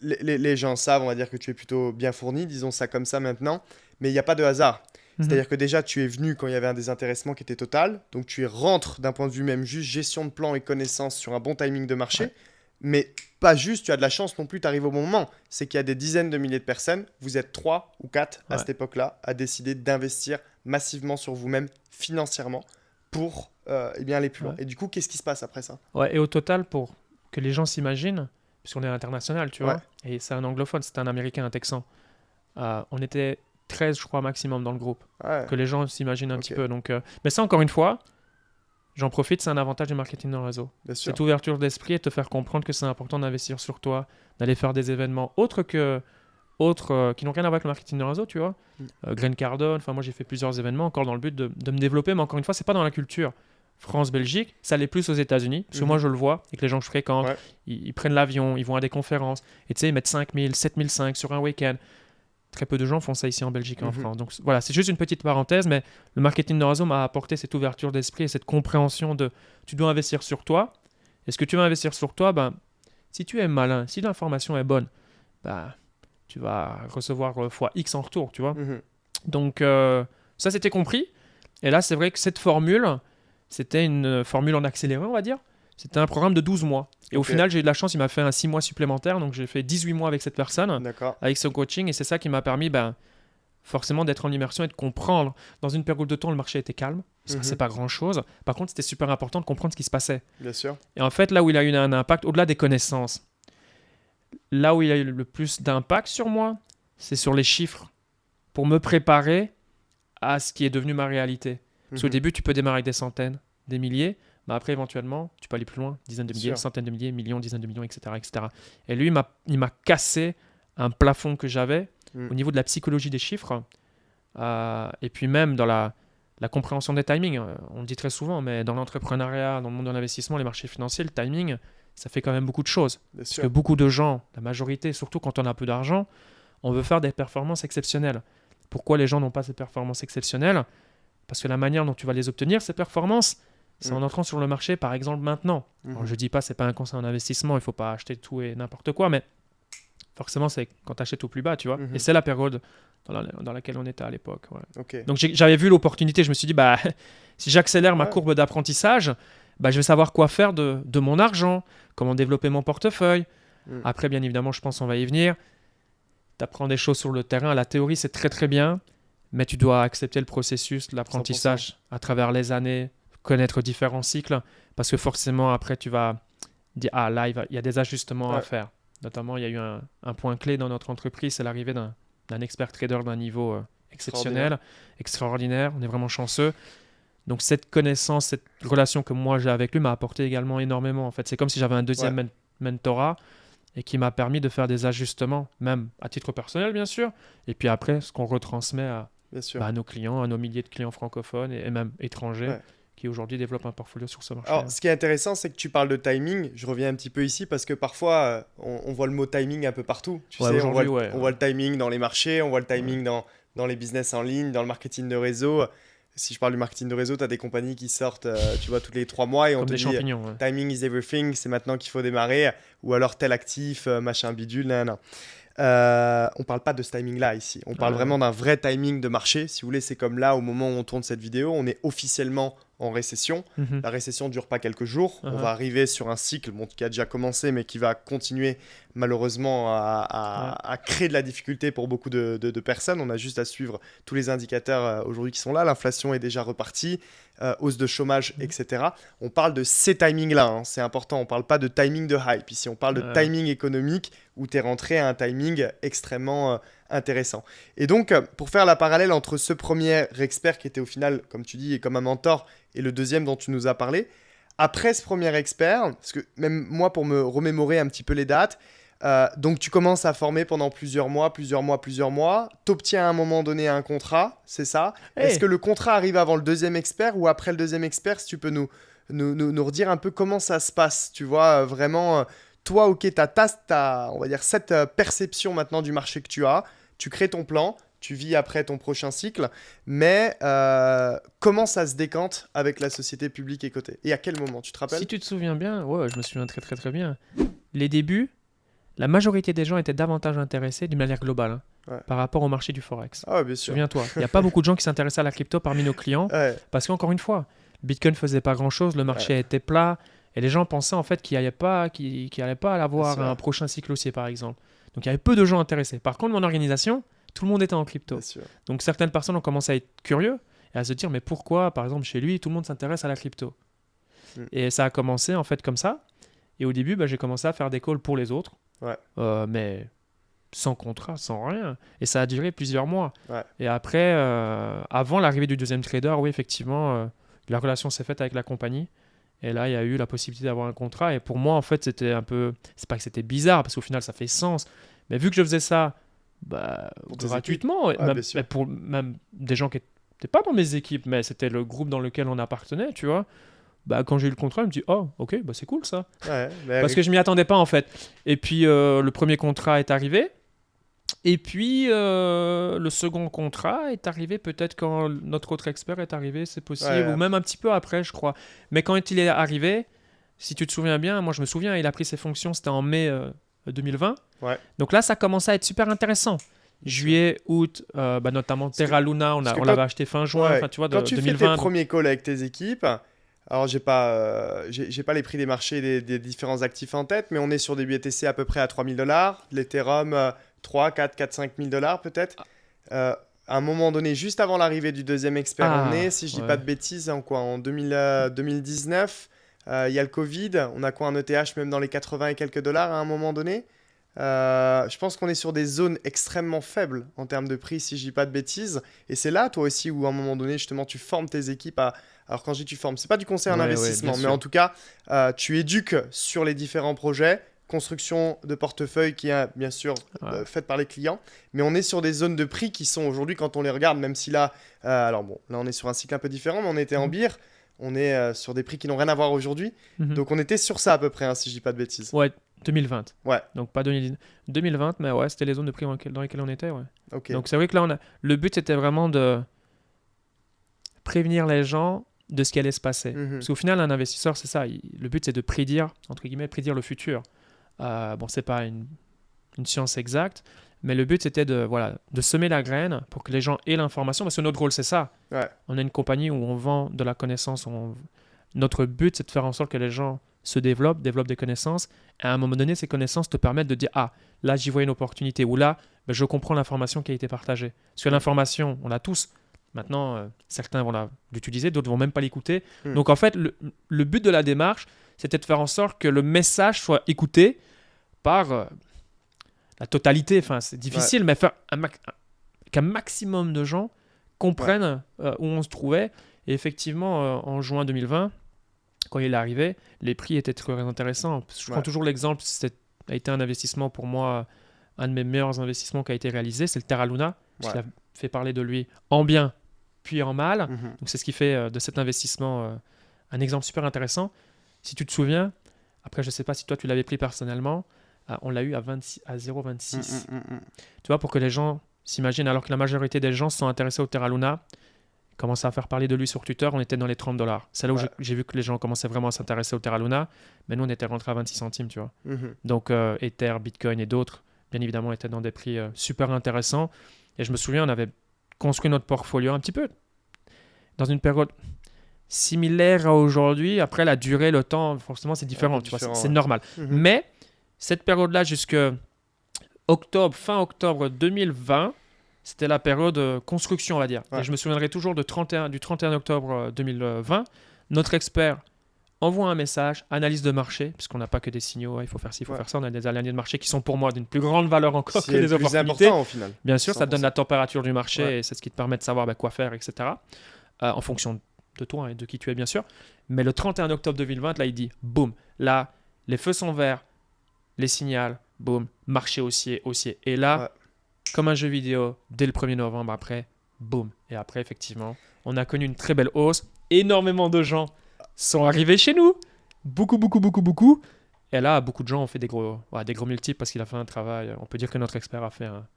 les gens savent, on va dire que tu es plutôt bien fourni, disons ça comme ça maintenant. Mais il n'y a pas de hasard. C'est-à-dire que déjà, tu es venu quand il y avait un désintéressement qui était total. Donc, tu rentres d'un point de vue même juste gestion de plan et connaissance sur un bon timing de marché.
Ouais.
Mais pas juste, tu as de la chance non plus, tu arrives au bon moment. C'est qu'il y a des dizaines de milliers de personnes. Vous êtes 3 ou 4 à
Ouais.
cette époque-là à décider d'investir massivement sur vous-même financièrement pour aller plus loin.
Ouais.
Et du coup, qu'est-ce qui se passe après ça?
Ouais, et au total, pour que les gens s'imaginent, puisqu'on est international, tu
Ouais.
vois, et c'est un anglophone, c'est un Américain, un Texan, on était 13, je crois, maximum dans le groupe.
Ouais.
Que les gens s'imaginent un
Ok.
petit peu. Donc, mais ça, encore une fois, j'en profite, c'est un avantage du marketing de réseau.
Bien sûr.
Cette ouverture d'esprit et te faire comprendre que c'est important d'investir sur toi, d'aller faire des événements autres qui n'ont rien à voir avec le marketing de réseau, tu vois. Grant Cardone, enfin moi j'ai fait plusieurs événements encore dans le but de me développer, mais encore une fois, c'est pas dans la culture. France, Belgique, ça l'est plus aux États-Unis, parce que moi je le vois, et que les gens que je fréquente,
Ouais.
ils prennent l'avion, ils vont à des conférences, et tu sais, ils mettent 5 000, 7 500 sur un week-end. Très peu de gens font ça ici en Belgique et en France. Donc voilà, c'est juste une petite parenthèse, mais le marketing de réseau m'a apporté cette ouverture d'esprit et cette compréhension de tu dois investir sur toi. Et ce que tu vas investir sur toi, si tu es malin, si l'information est bonne, tu vas recevoir fois X en retour, tu vois. Donc ça, c'était compris. Et là, c'est vrai que cette formule, c'était une formule en accéléré, on va dire. C'était un programme de 12 mois. Et au final, j'ai eu de la chance, il m'a fait un 6 mois supplémentaire. Donc, j'ai fait 18 mois avec cette personne,
D'accord.
avec son coaching. Et c'est ça qui m'a permis forcément d'être en immersion et de comprendre. Dans une période de temps, le marché était calme. Il ne se passait pas grand-chose. Par contre, c'était super important de comprendre ce qui se passait.
Bien sûr.
Et en fait, là où il a eu un impact, au-delà des connaissances, là où il a eu le plus d'impact sur moi, c'est sur les chiffres. Pour me préparer à ce qui est devenu ma réalité. Parce qu'au début, tu peux démarrer avec des centaines, des milliers. Mais après, éventuellement, tu peux aller plus loin, dizaines de milliers, centaines de milliers, millions, dizaines de millions, etc. etc. Et lui, il m'a cassé un plafond que j'avais au niveau de la psychologie des chiffres. Et puis même dans la compréhension des timings. On le dit très souvent, mais dans l'entrepreneuriat, dans le monde de l'investissement, les marchés financiers, le timing, ça fait quand même beaucoup de choses.
Bien
Parce
sûr.
que beaucoup de gens, la majorité, surtout quand on a peu d'argent, on veut faire des performances exceptionnelles. Pourquoi les gens n'ont pas ces performances exceptionnelles? Parce que la manière dont tu vas les obtenir, ces performances, c'est en entrant sur le marché, par exemple, maintenant. Alors, je ne dis pas, ce n'est pas un conseil en investissement, il ne faut pas acheter tout et n'importe quoi, mais forcément, c'est quand tu achètes au plus bas, tu vois. Et c'est la période dans laquelle on était à l'époque. Ouais.
Ok.
Donc, j'avais vu l'opportunité, je me suis dit, si j'accélère ma courbe d'apprentissage, je vais savoir quoi faire de mon argent, comment développer mon portefeuille. Après, bien évidemment, je pense qu'on va y venir. Tu apprends des choses sur le terrain. La théorie, c'est très, très bien, mais tu dois accepter le processus, l'apprentissage à travers les années, connaître différents cycles, parce que forcément, après, tu vas dire, là, il y a des ajustements à faire. Notamment, il y a eu un point clé dans notre entreprise, c'est l'arrivée d'un expert trader d'un niveau exceptionnel, extraordinaire. On est vraiment chanceux. Donc, cette connaissance, cette relation que moi j'ai avec lui m'a apporté également énormément. En fait, c'est comme si j'avais un deuxième mentorat et qui m'a permis de faire des ajustements, même à titre personnel, bien sûr. Et puis après, ce qu'on retransmet à nos clients, à nos milliers de clients francophones et même étrangers. Qui aujourd'hui développent un portfolio sur ce marché.
Alors, ce qui est intéressant, c'est que tu parles de timing. Je reviens un petit peu ici parce que parfois, on voit le mot timing un peu partout. Tu sais, on voit le timing dans les marchés, on voit le timing dans les business en ligne, dans le marketing de réseau. Si je parle du marketing de réseau, tu as des compagnies qui sortent, tu vois, tous les 3 mois et on te dit timing is everything, c'est maintenant qu'il faut démarrer. Ou alors tel actif, machin bidule, nan. On parle pas de ce timing-là ici. On parle vraiment d'un vrai timing de marché. Si vous voulez, c'est comme là, au moment où on tourne cette vidéo, on est officiellement en récession.
Mhm.
La récession ne dure pas quelques jours. On va arriver sur un cycle qui a déjà commencé, mais qui va continuer malheureusement à créer de la difficulté pour beaucoup de personnes. On a juste à suivre tous les indicateurs aujourd'hui qui sont là. L'inflation est déjà repartie, hausse de chômage, etc. On parle de ces timings-là, hein. C'est important. On ne parle pas de timing de hype. Ici, on parle de timing économique où tu es rentré à un timing extrêmement intéressant. Et donc, pour faire la parallèle entre ce premier expert qui était au final, comme tu dis, comme un mentor, et le deuxième dont tu nous as parlé, après ce premier expert, parce que même moi, pour me remémorer un petit peu les dates, donc tu commences à former pendant plusieurs mois, t'obtiens à un moment donné un contrat, c'est ça? Est-ce que le contrat arrive avant le deuxième expert ou après le deuxième expert? Si tu peux nous redire un peu comment ça se passe, tu vois, vraiment, toi, ok, t'as, on va dire, cette perception maintenant du marché que tu crées ton plan, tu vis après ton prochain cycle, mais comment ça se décante avec la société publique et cotée? Et à quel moment, tu te rappelles?
Si tu te souviens bien, ouais, je me souviens très très très bien. Les débuts, la majorité des gens étaient davantage intéressés d'une manière globale par rapport au marché du Forex.
Ah ouais, bien sûr.
Souviens-toi, il n'y a pas beaucoup de gens qui s'intéressaient à la crypto parmi nos clients parce qu'encore une fois, Bitcoin ne faisait pas grand-chose, le marché était plat et les gens pensaient en fait qu'il n'allait pas avoir un prochain cycle haussier par exemple. Donc il y avait peu de gens intéressés. Par contre, mon organisation, tout le monde était en crypto. Donc certaines personnes ont commencé à être curieux et à se dire mais pourquoi par exemple chez lui tout le monde s'intéresse à la crypto. Et ça a commencé en fait comme ça. Et au début, j'ai commencé à faire des calls pour les autres. Mais sans contrat, sans rien. Et ça a duré plusieurs mois. Et après, avant l'arrivée du deuxième trader, oui, effectivement, la relation s'est faite avec la compagnie. Et là, il y a eu la possibilité d'avoir un contrat. Et pour moi, en fait, c'était un peu... C'est pas que c'était bizarre, parce qu'au final, ça fait sens. Mais vu que je faisais ça gratuitement, pour même des gens qui n'étaient pas dans mes équipes, mais c'était le groupe dans lequel on appartenait, tu vois. Quand j'ai eu le contrat, je me dis oh ok, c'est cool ça. Parce que je m'y attendais pas en fait. Et puis le premier contrat est arrivé. Et puis le second contrat est arrivé peut-être quand notre autre expert est arrivé, c'est possible, ou même un petit peu après, je crois. Mais quand il est arrivé, si tu te souviens bien, moi je me souviens, il a pris ses fonctions, c'était en mai 2020. Donc là, ça commençait à être super intéressant. Juillet, août, notamment Terra Luna, on l'avait acheté fin juin, tu vois,
quand tu
2020.
fais tes premiers calls avec tes équipes, alors j'ai pas les prix des marchés des différents actifs en tête, mais on est sur des BTC à peu près à $3 000, l'Ethereum 3, 4, 4, 5 000 $ peut-être. À un moment donné, juste avant l'arrivée du deuxième expert, on est, si je dis pas de bêtises, en 2019, il y a le Covid, on a un ETH même dans les 80 et quelques dollars à un moment donné. Je pense qu'on est sur des zones extrêmement faibles en termes de prix, si je dis pas de bêtises. Et c'est là, toi aussi, où à un moment donné, justement, tu formes tes équipes à... Alors quand je dis tu formes, c'est pas du conseil en investissement, mais en tout cas, tu éduques sur les différents projets, construction de portefeuille qui est bien sûr faite par les clients, mais on est sur des zones de prix qui sont aujourd'hui, quand on les regarde, même si là, là on est sur un cycle un peu différent, mais on était en bière, on est sur des prix qui n'ont rien à voir aujourd'hui. Donc on était sur ça à peu près, si je dis pas de bêtises.
2020. Donc pas 2019. 2020, mais c'était les zones de prix dans lesquelles on était. Donc c'est vrai que là, le but c'était vraiment de prévenir les gens de ce qui allait se passer. Parce qu'au final, un investisseur, c'est ça. Le but c'est de prédire, entre guillemets, prédire le futur. C'est pas une science exacte, mais le but c'était de semer la graine pour que les gens aient l'information, parce que notre rôle c'est ça. On est une compagnie où on vend de la connaissance. Notre but c'est de faire en sorte que les gens se développent des connaissances, et à un moment donné, ces connaissances te permettent de dire « Ah, là, j'y vois une opportunité » ou « Là, je comprends l'information qui a été partagée. » Parce que l'information, on l'a tous. Maintenant, certains vont l'utiliser, d'autres ne vont même pas l'écouter. Donc, en fait, le but de la démarche, c'était de faire en sorte que le message soit écouté par la totalité. Enfin, c'est difficile, mais faire qu'un maximum de gens comprennent où on se trouvait. Et effectivement, en juin 2020, quand il est arrivé, les prix étaient très intéressants. Je prends toujours l'exemple, ça a été un investissement pour moi, un de mes meilleurs investissements qui a été réalisé, c'est le Terra Luna. Parce qu'il a fait parler de lui en bien, puis en mal. Donc c'est ce qui fait de cet investissement un exemple super intéressant. Si tu te souviens, après je ne sais pas si toi tu l'avais pris personnellement, on l'a eu à 0,26. Tu vois, pour que les gens s'imaginent, alors que la majorité des gens se sont intéressés au Terra Luna, commençaient à faire parler de lui sur Twitter, on était dans les $30. C'est là où j'ai vu que les gens commençaient vraiment à s'intéresser au Terra Luna, mais nous on était rentrés à 26 centimes, tu vois. Donc Ether, Bitcoin et d'autres, bien évidemment, étaient dans des prix super intéressants. Et je me souviens, on avait construit notre portfolio un petit peu dans une période... similaire à aujourd'hui. Après, la durée, le temps, forcément, c'est différent.
peu
Tu vois,
différent,
c'est
ouais.
normal. Mais cette période-là, jusque fin octobre 2020, c'était la période construction, on va dire.
Ouais.
Et je me souviendrai toujours du 31 octobre 2020. Notre expert envoie un message, analyse de marché, puisqu'on n'a pas que des signaux, il faut faire ci, il faut faire ça. On a des analyses de marché qui sont pour moi d'une plus grande valeur encore que
C'est
les
le plus
opportunités.
important au final.
Bien sûr, ça te donne
100%.
la température du marché
Ouais.
et c'est ce qui te permet de savoir quoi faire, etc. En fonction de toi et de qui tu es, bien sûr. Mais le 31 octobre 2020, là, il dit, boum, là, les feux sont verts, les signaux, boum, marché haussier. Et là,
Ouais.
comme un jeu vidéo, dès le 1er novembre, après, boum. Et après, effectivement, on a connu une très belle hausse. Énormément de gens sont arrivés chez nous. Beaucoup. Et là, beaucoup de gens ont fait des gros multiples parce qu'il a fait un travail. On peut dire que notre expert a fait un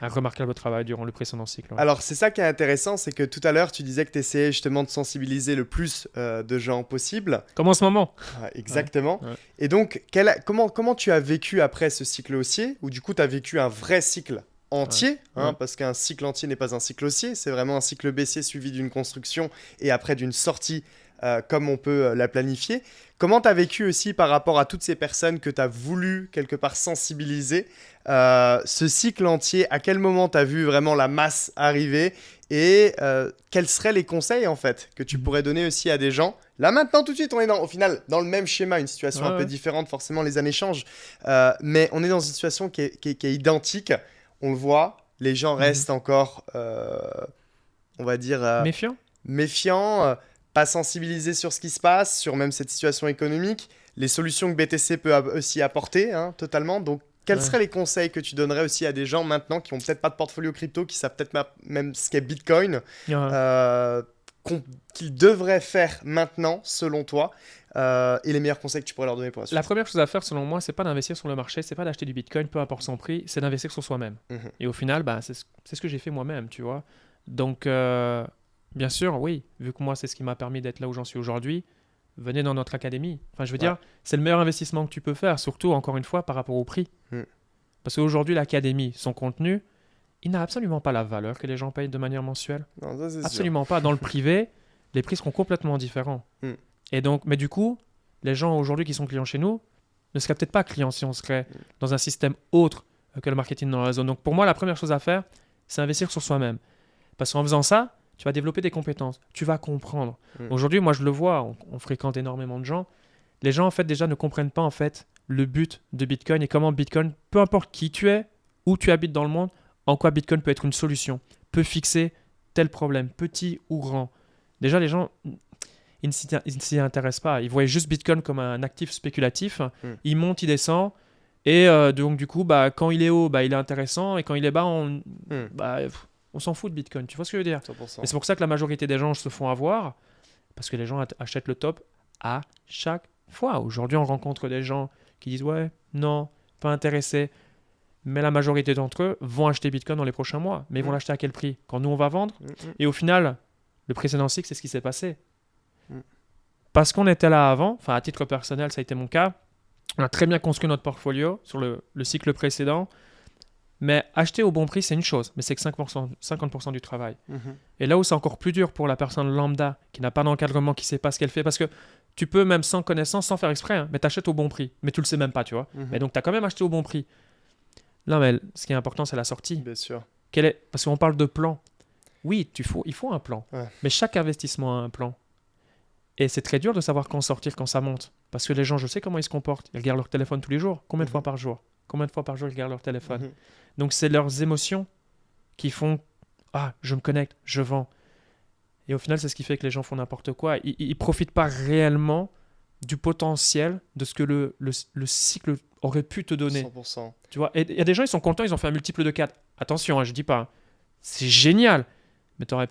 remarquable travail durant le précédent cycle. Ouais.
Alors, c'est ça qui est intéressant, c'est que tout à l'heure, tu disais que tu essayais justement de sensibiliser le plus de gens possible.
Comme en ce moment.
Ouais, exactement.
Ouais.
Et donc, comment tu as vécu après ce cycle haussier, où du coup, tu as vécu un vrai cycle entier,
Ouais.
parce qu'un cycle entier n'est pas un cycle haussier, c'est vraiment un cycle baissier suivi d'une construction et après d'une sortie comme on peut la planifier. Comment tu as vécu aussi par rapport à toutes ces personnes que tu as voulu quelque part sensibiliser ce cycle entier? À quel moment tu as vu vraiment la masse arriver et quels seraient les conseils en fait que tu pourrais donner aussi à des gens? Là maintenant tout de suite on est au final dans le même schéma, une situation un peu différente, forcément les années changent, mais on est dans une situation qui est identique, on le voit, les gens restent encore, on va dire, méfiants, pas sensibilisés sur ce qui se passe, sur même cette situation économique, les solutions que BTC peut aussi apporter, totalement. Donc, quels seraient les conseils que tu donnerais aussi à des gens maintenant qui n'ont peut-être pas de portfolio crypto, qui savent peut-être même ce qu'est Bitcoin, qu'ils devraient faire maintenant, selon toi, et les meilleurs conseils que tu pourrais leur donner pour la suite?
La première chose à faire, selon moi, c'est pas d'investir sur le marché, c'est pas d'acheter du Bitcoin, peu importe son prix, c'est d'investir sur soi-même. Et au final, c'est ce que j'ai fait moi-même, tu vois. Donc, bien sûr, oui, vu que moi, c'est ce qui m'a permis d'être là où j'en suis aujourd'hui, venez dans notre académie. Enfin, je veux dire, c'est le meilleur investissement que tu peux faire, surtout, encore une fois, par rapport au prix. Parce qu'aujourd'hui, l'académie, son contenu, il n'a absolument pas la valeur que les gens payent de manière mensuelle.
Non, ça, c'est
absolument
sûr.
Pas. Dans le privé, les prix seront complètement différents. Et donc, mais du coup, les gens aujourd'hui qui sont clients chez nous ne seraient peut-être pas clients si on serait dans un système autre que le marketing dans la zone. Donc, pour moi, la première chose à faire, c'est investir sur soi-même. Parce qu'en faisant ça, tu vas développer des compétences, tu vas comprendre. Aujourd'hui, moi, je le vois, on fréquente énormément de gens. Les gens, en fait, déjà ne comprennent pas, en fait, le but de Bitcoin et comment Bitcoin, peu importe qui tu es, où tu habites dans le monde, en quoi Bitcoin peut être une solution, peut fixer tel problème, petit ou grand. Déjà, les gens, ils ne s'y intéressent pas. Ils voient juste Bitcoin comme un actif spéculatif. Il monte, il descend. Et donc, du coup, quand il est haut, il est intéressant. Et quand il est bas, on s'en fout de Bitcoin. Tu vois ce que je veux dire?
100%.
Et c'est pour ça que la majorité des gens se font avoir. Parce que les gens achètent le top à chaque fois. Aujourd'hui, on rencontre des gens qui disent « Ouais, non, pas intéressé ». Mais la majorité d'entre eux vont acheter Bitcoin dans les prochains mois. Mais ils vont l'acheter à quel prix? Quand nous, on va vendre. Et au final, le précédent cycle, c'est ce qui s'est passé. Parce qu'on était là avant, enfin à titre personnel, ça a été mon cas. On a très bien construit notre portfolio sur le cycle précédent. Mais acheter au bon prix, c'est une chose. Mais c'est que 50% du travail. Et là où c'est encore plus dur pour la personne lambda qui n'a pas d'encadrement, qui ne sait pas ce qu'elle fait. Parce que tu peux même sans connaissance, sans faire exprès, mais tu achètes au bon prix. Mais tu ne le sais même pas, tu vois. Mais donc tu as quand même acheté au bon prix. Non, mais ce qui est important, c'est la sortie.
Bien sûr.
Parce qu'on parle de plan. Oui, il faut un plan.
Ouais.
Mais chaque investissement a un plan. Et c'est très dur de savoir quand sortir, quand ça monte. Parce que les gens, je sais comment ils se comportent. Ils regardent leur téléphone tous les jours. Combien de fois par jour? Combien de fois par jour ils regardent leur téléphone? Donc, c'est leurs émotions qui font « Ah, je me connecte, je vends ». Et au final, c'est ce qui fait que les gens font n'importe quoi. Ils ne profitent pas réellement du potentiel de ce que le cycle aurait pu te donner.
100%.
Tu vois, et il y a des gens, ils sont contents, ils ont fait un multiple de 4. Attention, je ne dis pas, c'est génial. Mais tu aurais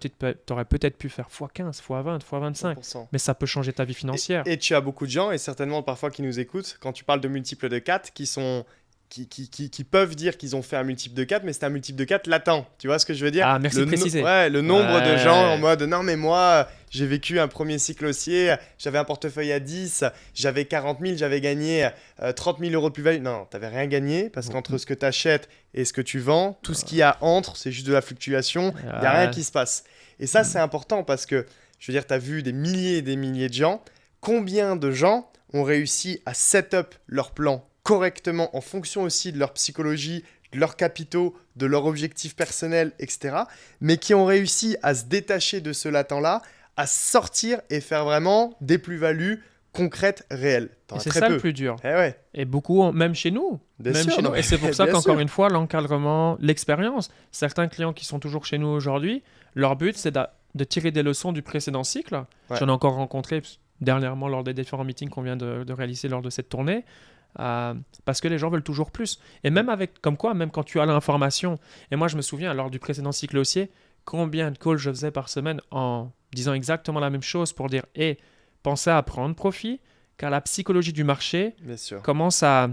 peut-être pu faire x15, x20, x25.
100%.
Mais ça peut changer ta vie financière.
Et tu as beaucoup de gens, et certainement parfois qui nous écoutent, quand tu parles de multiples de 4, qui peuvent dire qu'ils ont fait un multiple de 4, mais c'est un multiple de 4 latent. Tu vois ce que je veux dire?
Ah, merci de préciser.
Le nombre de gens en mode, non mais moi, j'ai vécu un premier cycle haussier, j'avais un portefeuille à 10, j'avais 40 000, j'avais gagné 30 000 euros de plus-value. Non, tu n'avais rien gagné, parce qu'entre ce que tu achètes et ce que tu vends, tout ce qu'il y a entre, c'est juste de la fluctuation, il n'y a rien qui se passe. Et ça, c'est important, parce que je veux dire, tu as vu des milliers et des milliers de gens. Combien de gens ont réussi à set up leur plan correctement en fonction aussi de leur psychologie, de leurs capitaux, de leurs objectifs personnels, etc. Mais qui ont réussi à se détacher de ce latent-là, à sortir et faire vraiment des plus-values concrètes, réelles.
Et c'est ça le plus dur.
Eh ouais.
Et beaucoup, même chez nous.
Bien
même
sûr,
chez nous.
non,
Et c'est pour ça
bien
qu'encore
sûr.
une fois, l'encadrement, l'expérience, certains clients qui sont toujours chez nous aujourd'hui, leur but, c'est de tirer des leçons du précédent cycle.
Ouais.
J'en ai encore rencontré dernièrement lors des différents meetings qu'on vient de réaliser lors de cette tournée. Parce que les gens veulent toujours plus. Et même même quand tu as l'information, et moi je me souviens lors du précédent cycle haussier, combien de calls je faisais par semaine en disant exactement la même chose pour dire, pensez à prendre profit, car la psychologie du marché
Bien sûr.
commence à...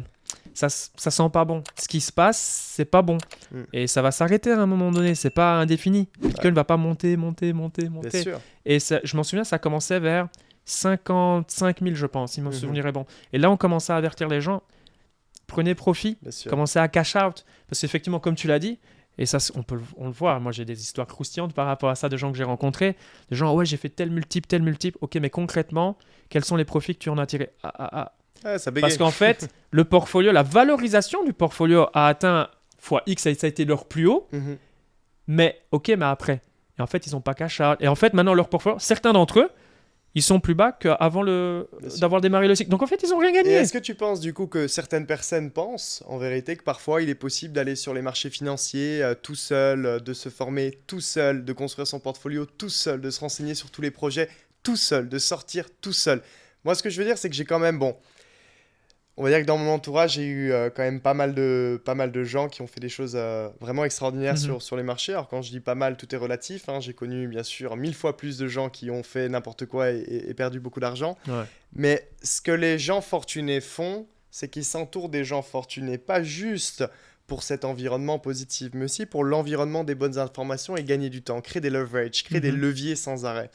Ça sent pas bon. Ce qui se passe, c'est pas bon.
Mm.
Et ça va s'arrêter à un moment donné, c'est pas indéfini. Le Bitcoin ne va pas monter.
Bien sûr.
Et je m'en souviens, ça commençait vers 55 000, je pense, si mon
Mhm.
souvenir est bon. Et là, on commençait à avertir les gens, prenez profit,
Bien sûr.
commencez à cash out. Parce qu'effectivement, comme tu l'as dit, et ça, on le voit, moi j'ai des histoires croustillantes par rapport à ça, de gens que j'ai rencontrés, des gens, ouais, j'ai fait tel multiple, ok, mais concrètement, quels sont les profits que tu en as tirés?
Ouais, ça bégaye.
Parce qu'en fait, le portfolio, la valorisation du portfolio a atteint fois X, ça a été leur plus haut,
Mhm.
mais après. Et en fait, ils n'ont pas cash out. Et en fait, maintenant, leur portfolio, certains d'entre eux, ils sont plus bas qu'avant
Bien sûr.
d'avoir démarré le cycle. Donc en fait, ils n'ont rien
Et
gagné.
est-ce que tu penses du coup que certaines personnes pensent en vérité que parfois il est possible d'aller sur les marchés financiers tout seul, de se former tout seul, de construire son portfolio tout seul, de se renseigner sur tous les projets tout seul, de sortir tout seul? Moi, ce que je veux dire, c'est que j'ai quand même, on va dire que dans mon entourage, j'ai eu quand même pas mal de gens qui ont fait des choses vraiment extraordinaires
Mhm.
sur les marchés. Alors quand je dis pas mal, tout est relatif, hein. J'ai connu bien sûr 1000 fois plus de gens qui ont fait n'importe quoi et perdu beaucoup d'argent.
Ouais.
Mais ce que les gens fortunés font, c'est qu'ils s'entourent des gens fortunés, pas juste pour cet environnement positif, mais aussi pour l'environnement des bonnes informations et gagner du temps, créer des leverage, créer des
Mhm.
leviers sans arrêt.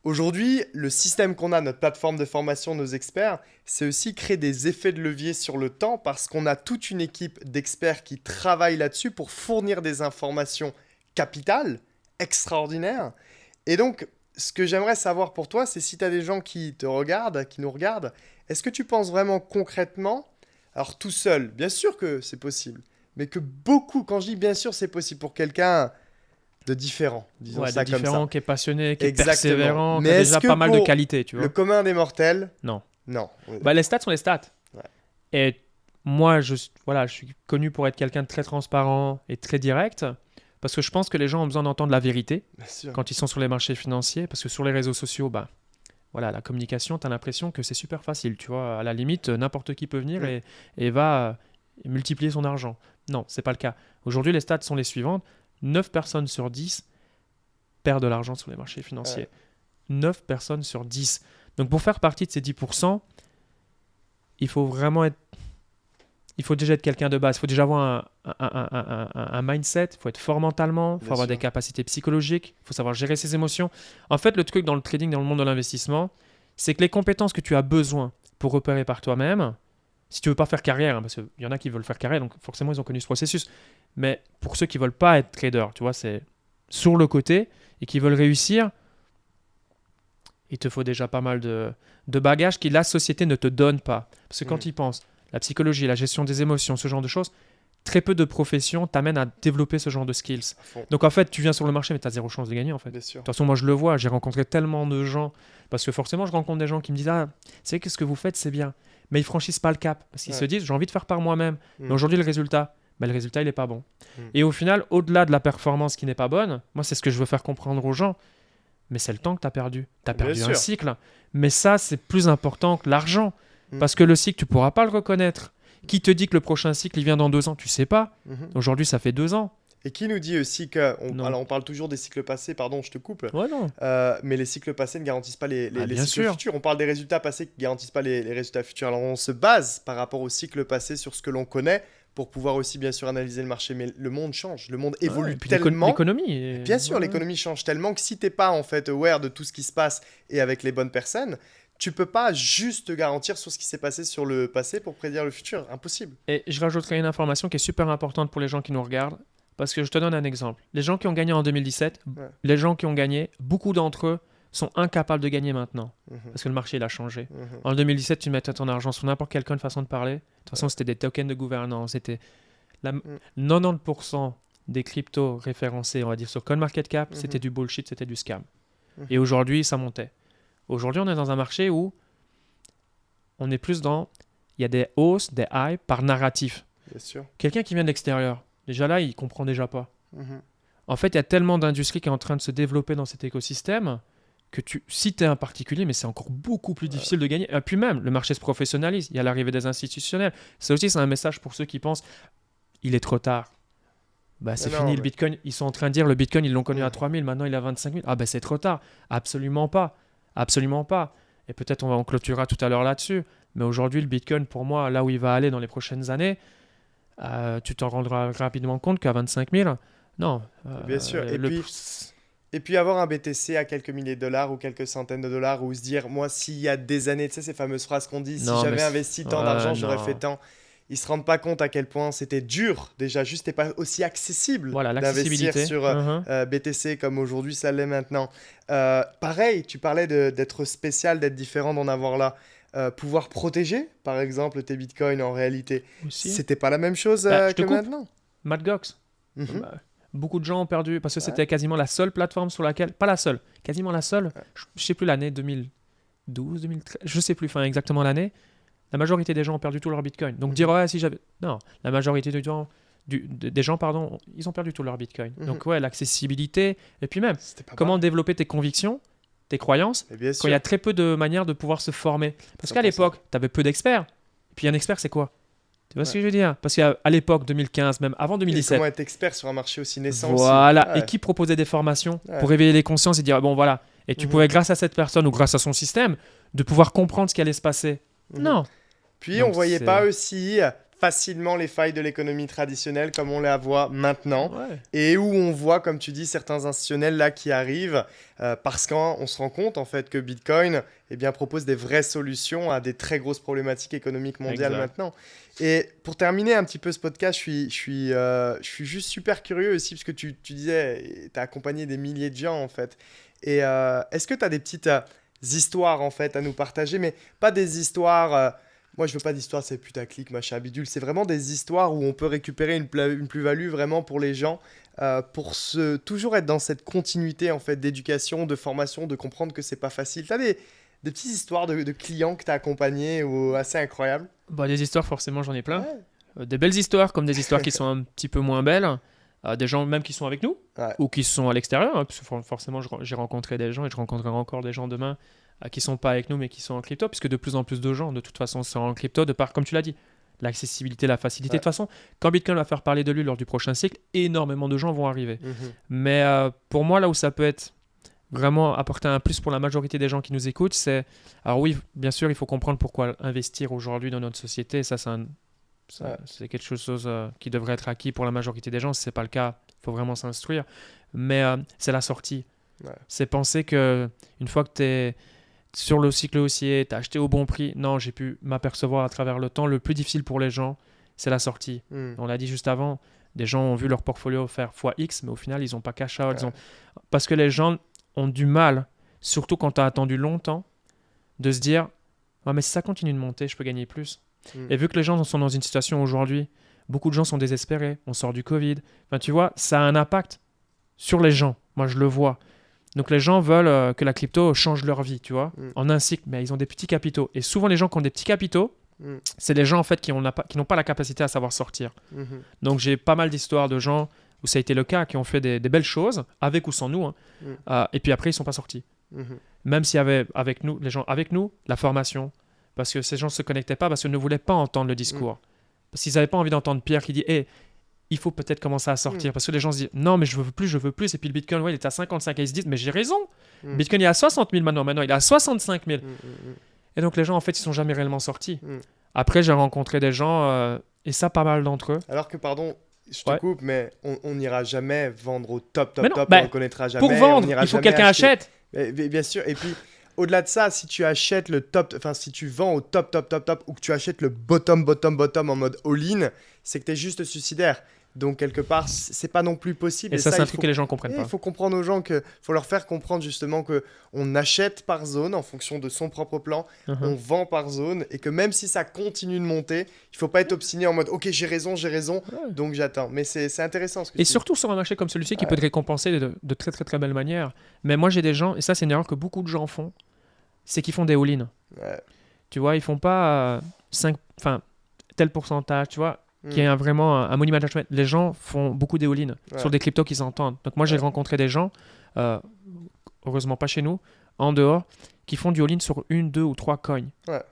Aujourd'hui, le système qu'on a, notre plateforme de formation, nos experts, c'est aussi créer des effets de levier sur le temps parce qu'on a toute une équipe d'experts qui travaillent là-dessus pour fournir des informations capitales, extraordinaires. Et donc, ce que j'aimerais savoir pour toi, c'est si tu as des gens qui te regardent, qui nous regardent, est-ce que tu penses vraiment concrètement, alors tout seul, bien sûr que c'est possible, mais que beaucoup, quand je dis bien sûr c'est possible pour quelqu'un de différent, disons
Ouais,
ça
de
comme ça.
différent, qui est passionné, qui est
Exactement.
persévérant,
Mais
qui a
est-ce
déjà
que
pas mal de
pour
qualités, tu vois.
Le commun des mortels,
Non.
non.
Bah, les stats sont les stats.
Ouais.
Et moi, je suis connu pour être quelqu'un de très transparent et très direct, parce que je pense que les gens ont besoin d'entendre la vérité
Bien sûr.
quand ils sont sur les marchés financiers, parce que sur les réseaux sociaux, la communication, tu as l'impression que c'est super facile, tu vois. À la limite, n'importe qui peut venir
Mm.
et va multiplier son argent. Non, c'est pas le cas. Aujourd'hui, les stats sont les suivantes. 9 personnes sur 10 perdent de l'argent sur les marchés financiers.
Ouais.
9 personnes sur 10. Donc pour faire partie de ces 10%, il faut déjà être quelqu'un de base. Il faut déjà avoir un mindset, il faut être fort mentalement, il faut
Bien
avoir
sûr.
des capacités psychologiques, il faut savoir gérer ses émotions. En fait, le truc dans le trading, dans le monde de l'investissement, c'est que les compétences que tu as besoin pour repérer par toi-même, si tu veux pas faire carrière, hein, parce qu'il y en a qui veulent faire carrière, donc forcément ils ont connu ce processus, mais pour ceux qui veulent pas être trader, tu vois, c'est sur le côté et qui veulent réussir, il te faut déjà pas mal de bagages que la société ne te donne pas. Parce que quand
Mhm.
ils pensent, la psychologie, la gestion des émotions, ce genre de choses, très peu de professions t'amènent à développer ce genre de skills.
À fond.
Donc en fait, tu viens sur le marché, mais tu as zéro chance de gagner en fait.
Bien sûr.
De toute façon, moi je le vois, j'ai rencontré tellement de gens, parce que forcément je rencontre des gens qui me disent, ah, c'est que ce que vous faites c'est bien, mais ils franchissent pas le cap, parce qu'ils
Ouais.
se disent, j'ai envie de faire par moi-même,
Mm.
mais aujourd'hui le résultat il est pas bon.
Mm.
Et au final, au-delà de la performance qui n'est pas bonne, moi c'est ce que je veux faire comprendre aux gens, mais c'est le temps que tu as perdu. Tu as
Bien
perdu un
sûr.
cycle, mais ça c'est plus important que l'argent,
Mm.
parce que le cycle tu pourras pas le reconnaître. Qui te dit que le prochain cycle il vient dans 2 ans? Tu sais pas.
Mhm.
Aujourd'hui ça fait 2 ans.
Et qui nous dit aussi que,
Non.
alors on parle toujours des cycles passés, pardon, je te coupe,
Ouais, non.
mais les cycles passés ne garantissent pas les
Ah, bien
cycles
sûr.
futurs. On parle des résultats passés qui ne garantissent pas les résultats futurs. Alors on se base par rapport aux cycles passés sur ce que l'on connaît pour pouvoir aussi bien sûr analyser le marché. Mais le monde change, le monde évolue
Ouais, et puis
tellement.
l'économie. est-
Bien sûr,
ouais.
l'économie change tellement que si t'es pas en fait aware de tout ce qui se passe et avec les bonnes personnes, tu peux pas juste te garantir sur ce qui s'est passé sur le passé pour prédire le futur. Impossible.
Et je rajouterai une information qui est super importante pour les gens qui nous regardent. Parce que je te donne un exemple. Les gens qui ont gagné en 2017,
Ouais.
les gens qui ont gagné, beaucoup d'entre eux sont incapables de gagner maintenant. Parce que le marché, il a changé. En 2017, tu mettais ton argent sur n'importe quelle coin de façon de parler. De toute façon, c'était des tokens de gouvernance. C'était 90% des cryptos référencés, on va dire, sur CoinMarketCap, c'était du bullshit, c'était du scam. Et aujourd'hui, ça montait. Aujourd'hui, on est dans un marché où on est plus dans... Il y a des hausses, des highs par narratif.
Bien sûr.
Quelqu'un qui vient de l'extérieur, déjà là, il comprend déjà pas. En fait, il y a tellement d'industries qui est en train de se développer dans cet écosystème que si tu es un particulier, mais c'est encore beaucoup plus difficile de gagner. Et puis même, le marché se professionnalise. Il y a l'arrivée des institutionnels. Ça aussi, c'est un message pour ceux qui pensent il est trop tard. Bah, c'est fini, le Bitcoin. Ils sont en train de dire le Bitcoin, ils l'ont connu à 3000, maintenant il est à 25 000. Ah ben c'est trop tard. Absolument pas. Absolument pas. Et peut-être on clôturera tout à l'heure là-dessus. Mais aujourd'hui, le Bitcoin, pour moi, là où il va aller dans les prochaines années, tu t'en rendras rapidement compte qu'à 25 000, non.
Bien sûr. Et puis avoir un BTC à quelques milliers de dollars ou quelques centaines de dollars, ou se dire, moi, s'il y a des années, tu sais, ces fameuses phrases qu'on dit, si j'avais investi tant d'argent, j'aurais fait tant. Ils ne se rendent pas compte à quel point c'était dur, déjà, juste et pas aussi accessible d'investir sur BTC comme aujourd'hui, ça l'est maintenant. Pareil, tu parlais d'être spécial, d'être différent, d'en avoir là. Pouvoir protéger, par exemple, tes bitcoins en réalité, c'était pas la même chose que maintenant.
Mt. Gox. Beaucoup de gens ont perdu, parce que c'était quasiment la seule plateforme sur laquelle, pas la seule, quasiment la seule, je sais plus l'année, 2012, 2013, je sais plus exactement l'année, la majorité des gens ont perdu tout leur bitcoin. Donc dire, si j'avais... Non, la majorité des gens, ils ont perdu tout leur bitcoin. Donc l'accessibilité, et puis même, comment développer tes convictions, tes croyances, quand il y a très peu de manières de pouvoir se former. Parce qu'à l'époque, tu avais peu d'experts. Et puis un expert, c'est quoi? Tu vois ce que je veux dire? Parce qu'à l'époque, 2015, même avant 2017...
comment être expert sur un marché aussi naissant
aussi. Et qui proposait des formations pour réveiller les consciences et dire, bon voilà, et tu pouvais, grâce à cette personne ou grâce à son système, de pouvoir comprendre ce qui allait se passer. Non.
Puis donc, on ne voyait pas aussi facilement les failles de l'économie traditionnelle comme on la voit maintenant, et où on voit, comme tu dis, certains institutionnels là qui arrivent parce qu'on se rend compte en fait que Bitcoin propose des vraies solutions à des très grosses problématiques économiques mondiales maintenant. Et pour terminer un petit peu ce podcast, je suis juste super curieux aussi parce que tu disais, tu as accompagné des milliers de gens en fait. Et est-ce que tu as des petites histoires en fait à nous partager, mais pas des histoires... Moi, je veux pas d'histoire, c'est putaclic, machin, bidule. C'est vraiment des histoires où on peut récupérer une plus-value vraiment pour les gens, pour toujours être dans cette continuité en fait d'éducation, de formation, de comprendre que c'est pas facile. Tu as des petites histoires de clients que tu as accompagnés ou assez incroyables?
Des histoires, forcément, j'en ai plein. Des belles histoires, comme des histoires qui sont un petit peu moins belles. Des gens même qui sont avec nous ou qui sont à l'extérieur. Parce que forcément, j'ai rencontré des gens et je rencontrerai encore des gens demain qui ne sont pas avec nous mais qui sont en crypto, puisque de plus en plus de gens de toute façon sont en crypto, de par, comme tu l'as dit, l'accessibilité, la facilité. De toute façon, quand Bitcoin va faire parler de lui lors du prochain cycle, énormément de gens vont arriver. Mais pour moi, là où ça peut être vraiment apporter un plus pour la majorité des gens qui nous écoutent, c'est... Alors oui, bien sûr, il faut comprendre pourquoi investir aujourd'hui dans notre société, et ça c'est quelque chose qui devrait être acquis pour la majorité des gens. Si ce n'est pas le cas, il faut vraiment s'instruire. Mais c'est la sortie. C'est penser qu'une fois que tu es sur le cycle haussier, tu as acheté au bon prix. Non, j'ai pu m'apercevoir à travers le temps, le plus difficile pour les gens, c'est la sortie. On l'a dit juste avant, des gens ont vu leur portfolio faire x, mais au final, ils n'ont pas cash out. Parce que les gens ont du mal, surtout quand tu as attendu longtemps, de se dire mais si ça continue de monter, je peux gagner plus. Et vu que les gens sont dans une situation aujourd'hui, beaucoup de gens sont désespérés, on sort du Covid. Enfin, tu vois, ça a un impact sur les gens. Moi, je le vois. Donc, les gens veulent que la crypto change leur vie, tu vois, en un cycle. Mais ils ont des petits capitaux. Et souvent, les gens qui ont des petits capitaux, c'est les gens, en fait, qui n'ont pas la capacité à savoir sortir. Donc, j'ai pas mal d'histoires de gens où ça a été le cas, qui ont fait des belles choses, avec ou sans nous. Et puis après, ils ne sont pas sortis. Même s'il y avait avec nous, les gens avec nous, la formation. Parce que ces gens ne se connectaient pas, parce qu'ils ne voulaient pas entendre le discours. Parce qu'ils n'avaient pas envie d'entendre Pierre qui dit il faut peut-être commencer à sortir. Parce que les gens se disent non, mais je veux plus. Et puis le Bitcoin, il est à 55 et ils se disent mais j'ai raison. Bitcoin, il est à 60 000 maintenant. Maintenant, il est à 65 000. Et donc les gens, en fait, ils ne sont jamais réellement sortis. Après, j'ai rencontré des gens, et ça, pas mal d'entre eux.
Alors que, pardon, je te coupe, mais on n'ira jamais vendre au top. On ne connaîtra jamais.
Pour vendre, il faut que quelqu'un achète.
Bien sûr. Et puis, au-delà de ça, si tu achètes le top, enfin, si tu vends au top, ou que tu achètes le bottom en mode all-in, c'est que tu es juste suicidaire. Donc, quelque part, c'est pas non plus possible.
Et ça, c'est
il
un truc que les gens comprennent pas.
Il faut comprendre aux gens faut leur faire comprendre justement qu'on achète par zone en fonction de son propre plan, on vend par zone et que même si ça continue de monter, il faut pas être obstiné en mode ok, j'ai raison, donc j'attends. Mais c'est intéressant ce que
Et surtout sur un marché comme celui-ci qui peut te récompenser de très très très belle manière. Mais moi, j'ai des gens, et ça, c'est une erreur que beaucoup de gens font, c'est qu'ils font des all-in.
Ouais.
Tu vois, ils font pas tel pourcentage, tu vois. Qui est vraiment un money management. Les gens font beaucoup des all-in sur des cryptos qu'ils entendent. Donc moi, j'ai rencontré des gens, heureusement pas chez nous, en dehors, qui font du all-in sur 1, 2 ou 3 coins.
Ouais.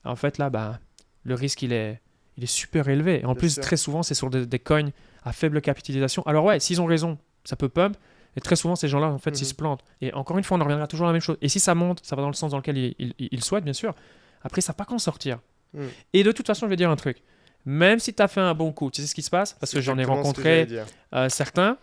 En fait, là, le risque, il est super élevé. Et en plus, très souvent, c'est sur des coins à faible capitalisation. Alors ouais, s'ils ont raison, ça peut pump. Et très souvent, ces gens-là, en fait, s'ils se plantent. Et encore une fois, on en reviendra toujours à la même chose. Et si ça monte, ça va dans le sens dans lequel ils souhaitent, bien sûr. Après, ça ne va pas qu'en sortir. Et de toute façon, je vais dire un truc. Même si tu as fait un bon coup, tu sais ce qui se passe? Parce que j'en ai rencontré certains.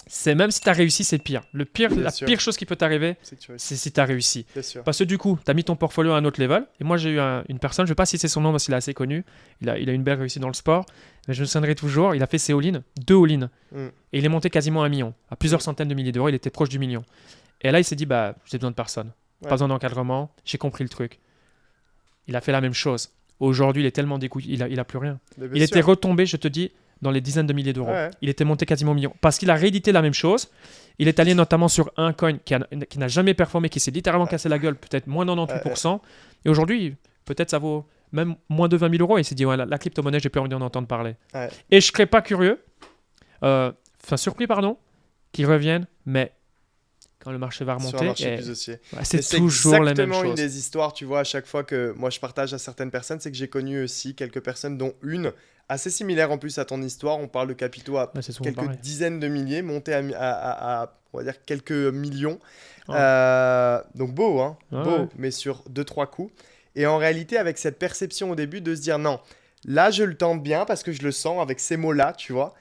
C'est même si tu as réussi, c'est pire. La pire chose qui peut t'arriver, c'est si tu as réussi. Parce que du coup, tu as mis ton portfolio à un autre level. Et moi, j'ai eu une personne, je ne vais pas citer son nom parce qu'il est assez connu. Il a une belle réussite dans le sport. Mais je me souviendrai toujours, il a fait ses all-in, 2 all-in. Et il est monté quasiment à 1 million. À plusieurs centaines de milliers d'euros, il était proche du million. Et là, il s'est dit, j'ai besoin de personne. Pas besoin d'encadrement, j'ai compris le truc. Il a fait la même chose. Aujourd'hui, il est tellement dégoûté, il a plus rien. Il était retombé, je te dis, dans les dizaines de milliers d'euros. Ouais. Il était monté quasiment au million. Parce qu'il a réédité la même chose. Il est allé notamment sur un coin qui n'a jamais performé, qui s'est littéralement cassé la gueule, peut-être moins 98%. Et aujourd'hui, peut-être ça vaut même moins de 20 000 euros. Et il s'est dit, la crypto-monnaie, j'ai plus envie d'en entendre parler. Ouais. Et je ne serais pas curieux, surpris, qu'ils reviennent, mais quand le marché va remonter,
sur un marché plus haussier.
C'est toujours la même chose. C'est
exactement une des histoires, tu vois, à chaque fois que moi je partage à certaines personnes, c'est que j'ai connu aussi quelques personnes, dont une assez similaire en plus à ton histoire. On parle de capitaux à quelques dizaines de milliers, montés à on va dire quelques millions. Donc beau, hein, beau, mais sur 2-3 coups. Et en réalité, avec cette perception au début de se dire non, là, je le tente bien parce que je le sens avec ces mots-là, tu vois.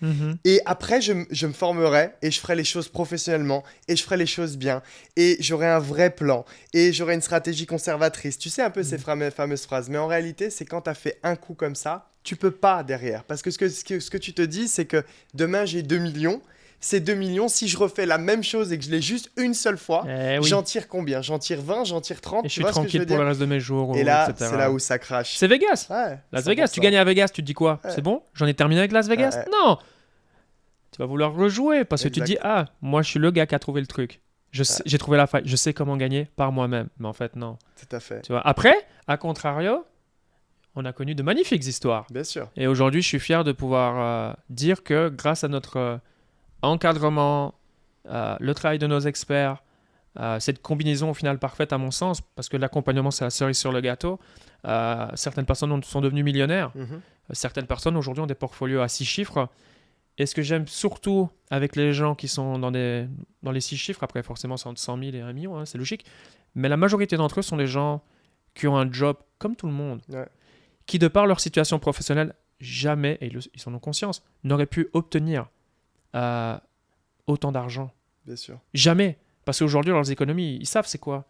Et après, je me formerai et je ferai les choses professionnellement et je ferai les choses bien et j'aurai un vrai plan et j'aurai une stratégie conservatrice. Tu sais un peu ces fameuses phrases. Mais en réalité, c'est quand tu as fait un coup comme ça, tu peux pas derrière. Parce que ce que tu te dis, c'est que demain, j'ai 2 millions. Ces 2 millions, si je refais la même chose et que je l'ai juste une seule fois, j'en tire combien? J'en tire 20, j'en tire 30.
Et je suis tranquille pour le reste de mes jours.
Et là, c'est là où ça crache.
C'est Vegas.
Ouais,
Las Vegas. Tu gagnes à Vegas, tu te dis quoi? C'est bon? J'en ai terminé avec Las Vegas? Non! Tu vas vouloir rejouer parce que tu te dis, moi, je suis le gars qui a trouvé le truc. J'ai trouvé la faille. Je sais comment gagner par moi-même. Mais en fait, non.
Tout à fait.
Tu vois? Après, à contrario, on a connu de magnifiques histoires.
Bien sûr.
Et aujourd'hui, je suis fier de pouvoir dire que grâce à notre encadrement, le travail de nos experts, cette combinaison au final parfaite à mon sens, parce que l'accompagnement c'est la cerise sur le gâteau. Certaines personnes sont devenues millionnaires. Certaines personnes aujourd'hui ont des portfolios à 6 chiffres. Et ce que j'aime surtout avec les gens qui sont dans les 6 chiffres, après forcément c'est entre 100 000 et 1 million, hein, c'est logique, mais la majorité d'entre eux sont des gens qui ont un job comme tout le monde, qui de par leur situation professionnelle, jamais, et ils en ont conscience, n'auraient pu obtenir autant d'argent.
Bien sûr.
Jamais. Parce qu'aujourd'hui, leurs économies, ils savent c'est quoi.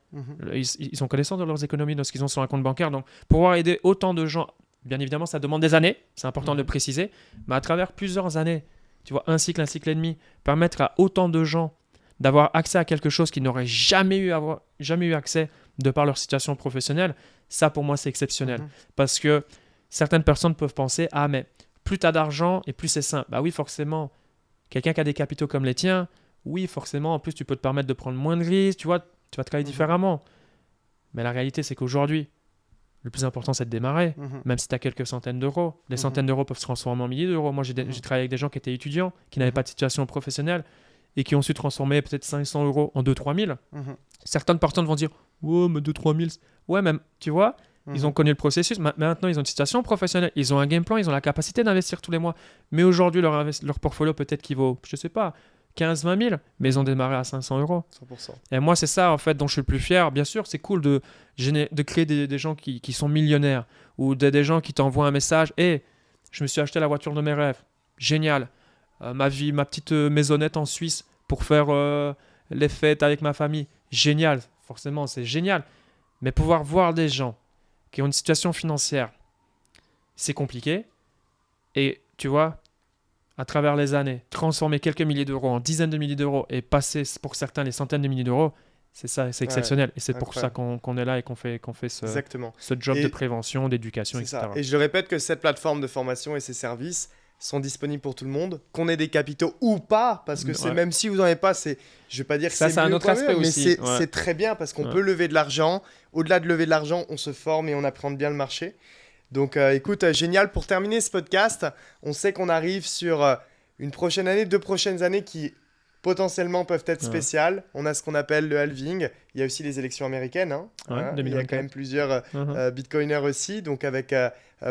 Ils ont connaissance de leurs économies, de ce qu'ils ont sur un compte bancaire. Donc, pouvoir aider autant de gens, bien évidemment, ça demande des années. C'est important de le préciser. Mais à travers plusieurs années, tu vois, un cycle et demi, permettre à autant de gens d'avoir accès à quelque chose qu'ils n'auraient jamais eu accès de par leur situation professionnelle, ça, pour moi, c'est exceptionnel. Parce que certaines personnes peuvent penser, mais plus tu as d'argent et plus c'est simple. Bah oui, forcément. Quelqu'un qui a des capitaux comme les tiens, oui, forcément, en plus, tu peux te permettre de prendre moins de risques, tu vois, tu vas travailler différemment. Mais la réalité, c'est qu'aujourd'hui, le plus important, c'est de démarrer, même si tu as quelques centaines d'euros. Les centaines d'euros peuvent se transformer en milliers d'euros. Moi, j'ai travaillé avec des gens qui étaient étudiants, qui n'avaient pas de situation professionnelle et qui ont su transformer peut-être 500 euros en 2-3 000. Certaines personnes vont dire « Ouais, mais 2-3 000, ouais, même, tu vois ?» Ils ont connu le processus. Maintenant, ils ont une situation professionnelle. Ils ont un game plan. Ils ont la capacité d'investir tous les mois. Mais aujourd'hui, leur portfolio, peut-être qu'il vaut, je ne sais pas, 15-20 000. Mais ils ont démarré à 500 euros.
100%.
Et moi, c'est ça, en fait, dont je suis le plus fier. Bien sûr, c'est cool de créer des gens qui sont millionnaires ou des gens qui t'envoient un message. Hey, je me suis acheté la voiture de mes rêves. Génial. Ma petite maisonnette en Suisse pour faire les fêtes avec ma famille. Génial. Forcément, c'est génial. Mais pouvoir voir des gens qui ont une situation financière, c'est compliqué. Et tu vois, à travers les années, transformer quelques milliers d'euros en dizaines de milliers d'euros et passer pour certains les centaines de milliers d'euros, c'est exceptionnel. Et c'est pour ça qu'on est là et qu'on fait
Exactement.
ce job de prévention, d'éducation, etc.
Ça. Et je le répète que cette plateforme de formation et ces services sont disponibles pour tout le monde, qu'on ait des capitaux ou pas, parce que c'est même si vous n'en avez pas, je vais pas dire que c'est
un autre aspect aussi.
Mais c'est très bien parce qu'on peut lever de l'argent. Au-delà de lever de l'argent, on se forme et on apprend bien le marché. Donc écoute, génial. Pour terminer ce podcast, on sait qu'on arrive sur une prochaine année, 2 prochaines années qui potentiellement peuvent être spéciales. On a ce qu'on appelle le halving. Il y a aussi les élections américaines. Il y a quand même plusieurs bitcoiners aussi, donc avec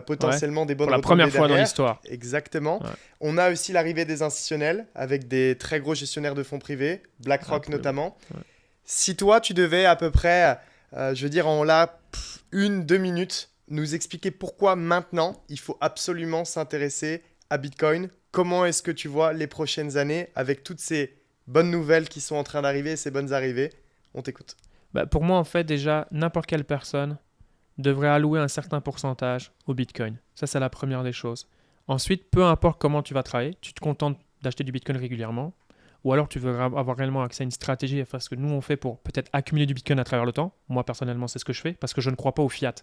potentiellement des bonnes
pour la première fois dans l'histoire.
Exactement. On a aussi l'arrivée des institutionnels avec des très gros gestionnaires de fonds privés, BlackRock notamment. Si toi, tu devais à peu près, je veux dire en 1-2 minutes, nous expliquer pourquoi maintenant il faut absolument s'intéresser à Bitcoin. Comment est-ce que tu vois les prochaines années avec toutes ces bonnes nouvelles qui sont en train d'arriver, ces bonnes arrivées? On t'écoute.
Pour moi, en fait, déjà, n'importe quelle personne devrait allouer un certain pourcentage au Bitcoin. Ça, c'est la première des choses. Ensuite, peu importe comment tu vas travailler, tu te contentes d'acheter du Bitcoin régulièrement, ou alors tu veux avoir réellement accès à une stratégie, enfin, ce que nous on fait pour peut-être accumuler du Bitcoin à travers le temps. Moi, personnellement, c'est ce que je fais, parce que je ne crois pas au fiat.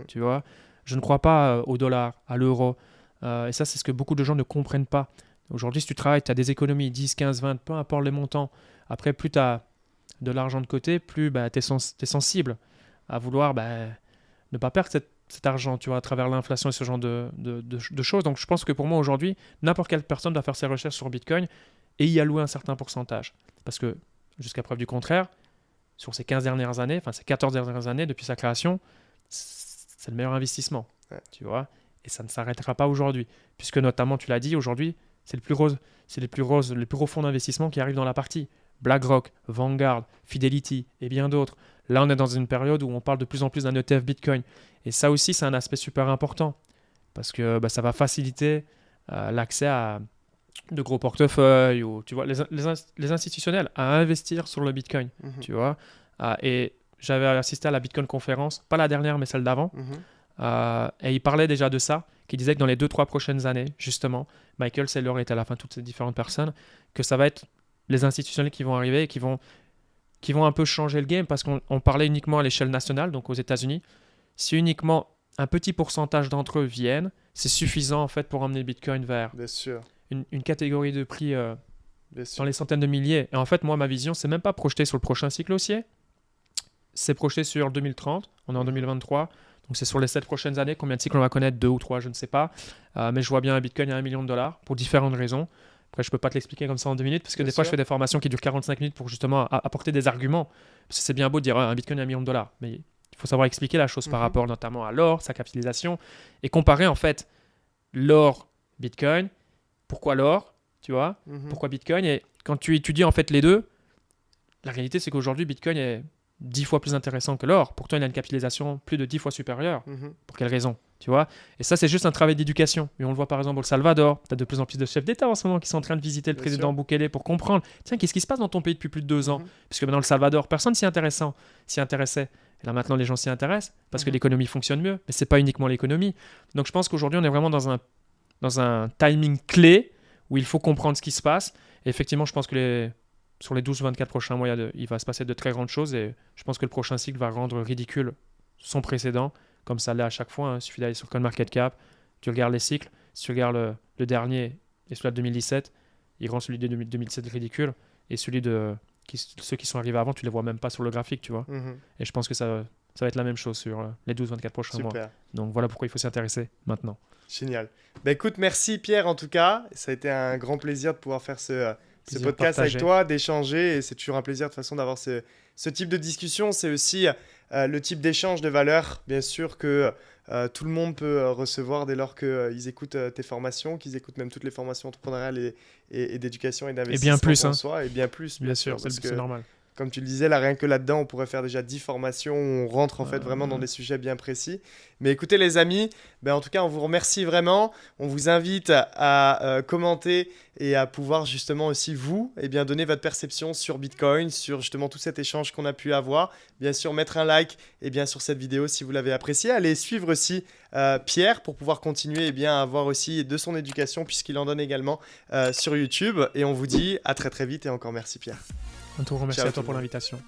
Tu vois, je ne crois pas au dollar, à l'euro. Et ça, c'est ce que beaucoup de gens ne comprennent pas. Aujourd'hui, si tu travailles, tu as des économies, 10, 15, 20, peu importe les montants. Après, plus tu as de l'argent de côté, plus tu es sensible à vouloir ne pas perdre cet argent, tu vois, à travers l'inflation et ce genre de choses. Donc, je pense que pour moi, aujourd'hui, n'importe quelle personne doit faire ses recherches sur Bitcoin et y allouer un certain pourcentage. Parce que, jusqu'à preuve du contraire, sur ces 15 dernières années, enfin ces 14 dernières années, depuis sa création, c'est le meilleur investissement, tu vois. Et ça ne s'arrêtera pas aujourd'hui. Puisque notamment, tu l'as dit, aujourd'hui, c'est les plus gros fonds d'investissement qui arrivent dans la partie. BlackRock, Vanguard, Fidelity et bien d'autres. Là, on est dans une période où on parle de plus en plus d'un ETF Bitcoin. Et ça aussi, c'est un aspect super important. Parce que ça va faciliter l'accès à de gros portefeuilles ou tu vois, les institutionnels à investir sur le Bitcoin. Tu vois. Et j'avais assisté à la Bitcoin conférence, pas la dernière, mais celle d'avant. Et il parlait déjà de ça, qui disait que dans les 2-3 prochaines années, justement, Michael Saylor était à la fin, toutes ces différentes personnes, que ça va être les institutionnels qui vont arriver et qui vont un peu changer le game, parce qu'on parlait uniquement à l'échelle nationale, donc aux États-Unis. Si uniquement un petit pourcentage d'entre eux viennent, c'est suffisant en fait pour emmener Bitcoin vers une catégorie de prix dans les centaines de milliers. Et en fait, moi, ma vision, c'est même pas projeter sur le prochain cycle haussier, c'est projeter sur 2030, on est en 2023. Donc, c'est sur les 7 prochaines années. Combien de cycles on va connaître? 2 ou 3, je ne sais pas. Mais je vois bien un Bitcoin à $1 million pour différentes raisons. Après, je ne peux pas te l'expliquer comme ça en 2 minutes, parce que des fois, je fais des formations qui durent 45 minutes pour justement apporter des arguments. Parce que c'est bien beau de dire un Bitcoin à $1 million. Mais il faut savoir expliquer la chose par rapport notamment à l'or, sa capitalisation, et comparer en fait l'or, Bitcoin. Pourquoi l'or? Tu vois? Pourquoi Bitcoin? Et quand tu étudies en fait les deux, la réalité, c'est qu'aujourd'hui, Bitcoin est 10 fois plus intéressant que l'or. Pourtant, il a une capitalisation plus de 10 fois supérieure. Pour quelle raison? Tu vois? Et ça, c'est juste un travail d'éducation. Et on le voit par exemple au Salvador. Tu as de plus en plus de chefs d'État en ce moment qui sont en train de visiter le président Bukele pour comprendre, tiens, qu'est-ce qui se passe dans ton pays depuis plus de 2 ans? Puisque maintenant, le Salvador, personne s'y intéressait. Et là, maintenant, les gens s'y intéressent parce que l'économie fonctionne mieux. Mais ce n'est pas uniquement l'économie. Donc, je pense qu'aujourd'hui, on est vraiment dans un timing clé où il faut comprendre ce qui se passe. Et effectivement, je pense que sur les 12-24 prochains mois, il va se passer de très grandes choses et je pense que le prochain cycle va rendre ridicule son précédent, comme ça l'est à chaque fois. Il suffit d'aller sur CoinMarketCap, tu regardes les cycles, si tu regardes le dernier et celui de 2017, il rend celui de 2017 ridicule et celui ceux qui sont arrivés avant, tu les vois même pas sur le graphique, tu vois. Et je pense que ça va être la même chose sur les 12-24 prochains mois. Donc voilà pourquoi il faut s'y intéresser maintenant.
Génial. Écoute, merci Pierre en tout cas. Ça a été un grand plaisir de pouvoir faire ce podcast avec toi, d'échanger. Et c'est toujours un plaisir de toute façon d'avoir ce type de discussion. C'est aussi le type d'échange de valeurs, bien sûr, que tout le monde peut recevoir dès lors qu'ils écoutent tes formations, qu'ils écoutent même toutes les formations entrepreneuriales et d'éducation et d'investissement
en
soi. Et bien plus,
bien sûr, c'est normal.
Comme tu le disais, là, rien que là-dedans, on pourrait faire déjà 10 formations où on rentre en fait vraiment dans des sujets bien précis. Mais écoutez les amis, en tout cas, on vous remercie vraiment. On vous invite à commenter et à pouvoir justement aussi vous donner votre perception sur Bitcoin, sur justement tout cet échange qu'on a pu avoir. Bien sûr, mettre un like sur cette vidéo si vous l'avez appréciée. Allez suivre aussi Pierre pour pouvoir continuer à avoir aussi de son éducation puisqu'il en donne également sur YouTube. Et on vous dit à très très vite et encore merci Pierre.
Un tout grand merci
Ciao,
à toi
tout
pour
le monde.
l'invitation.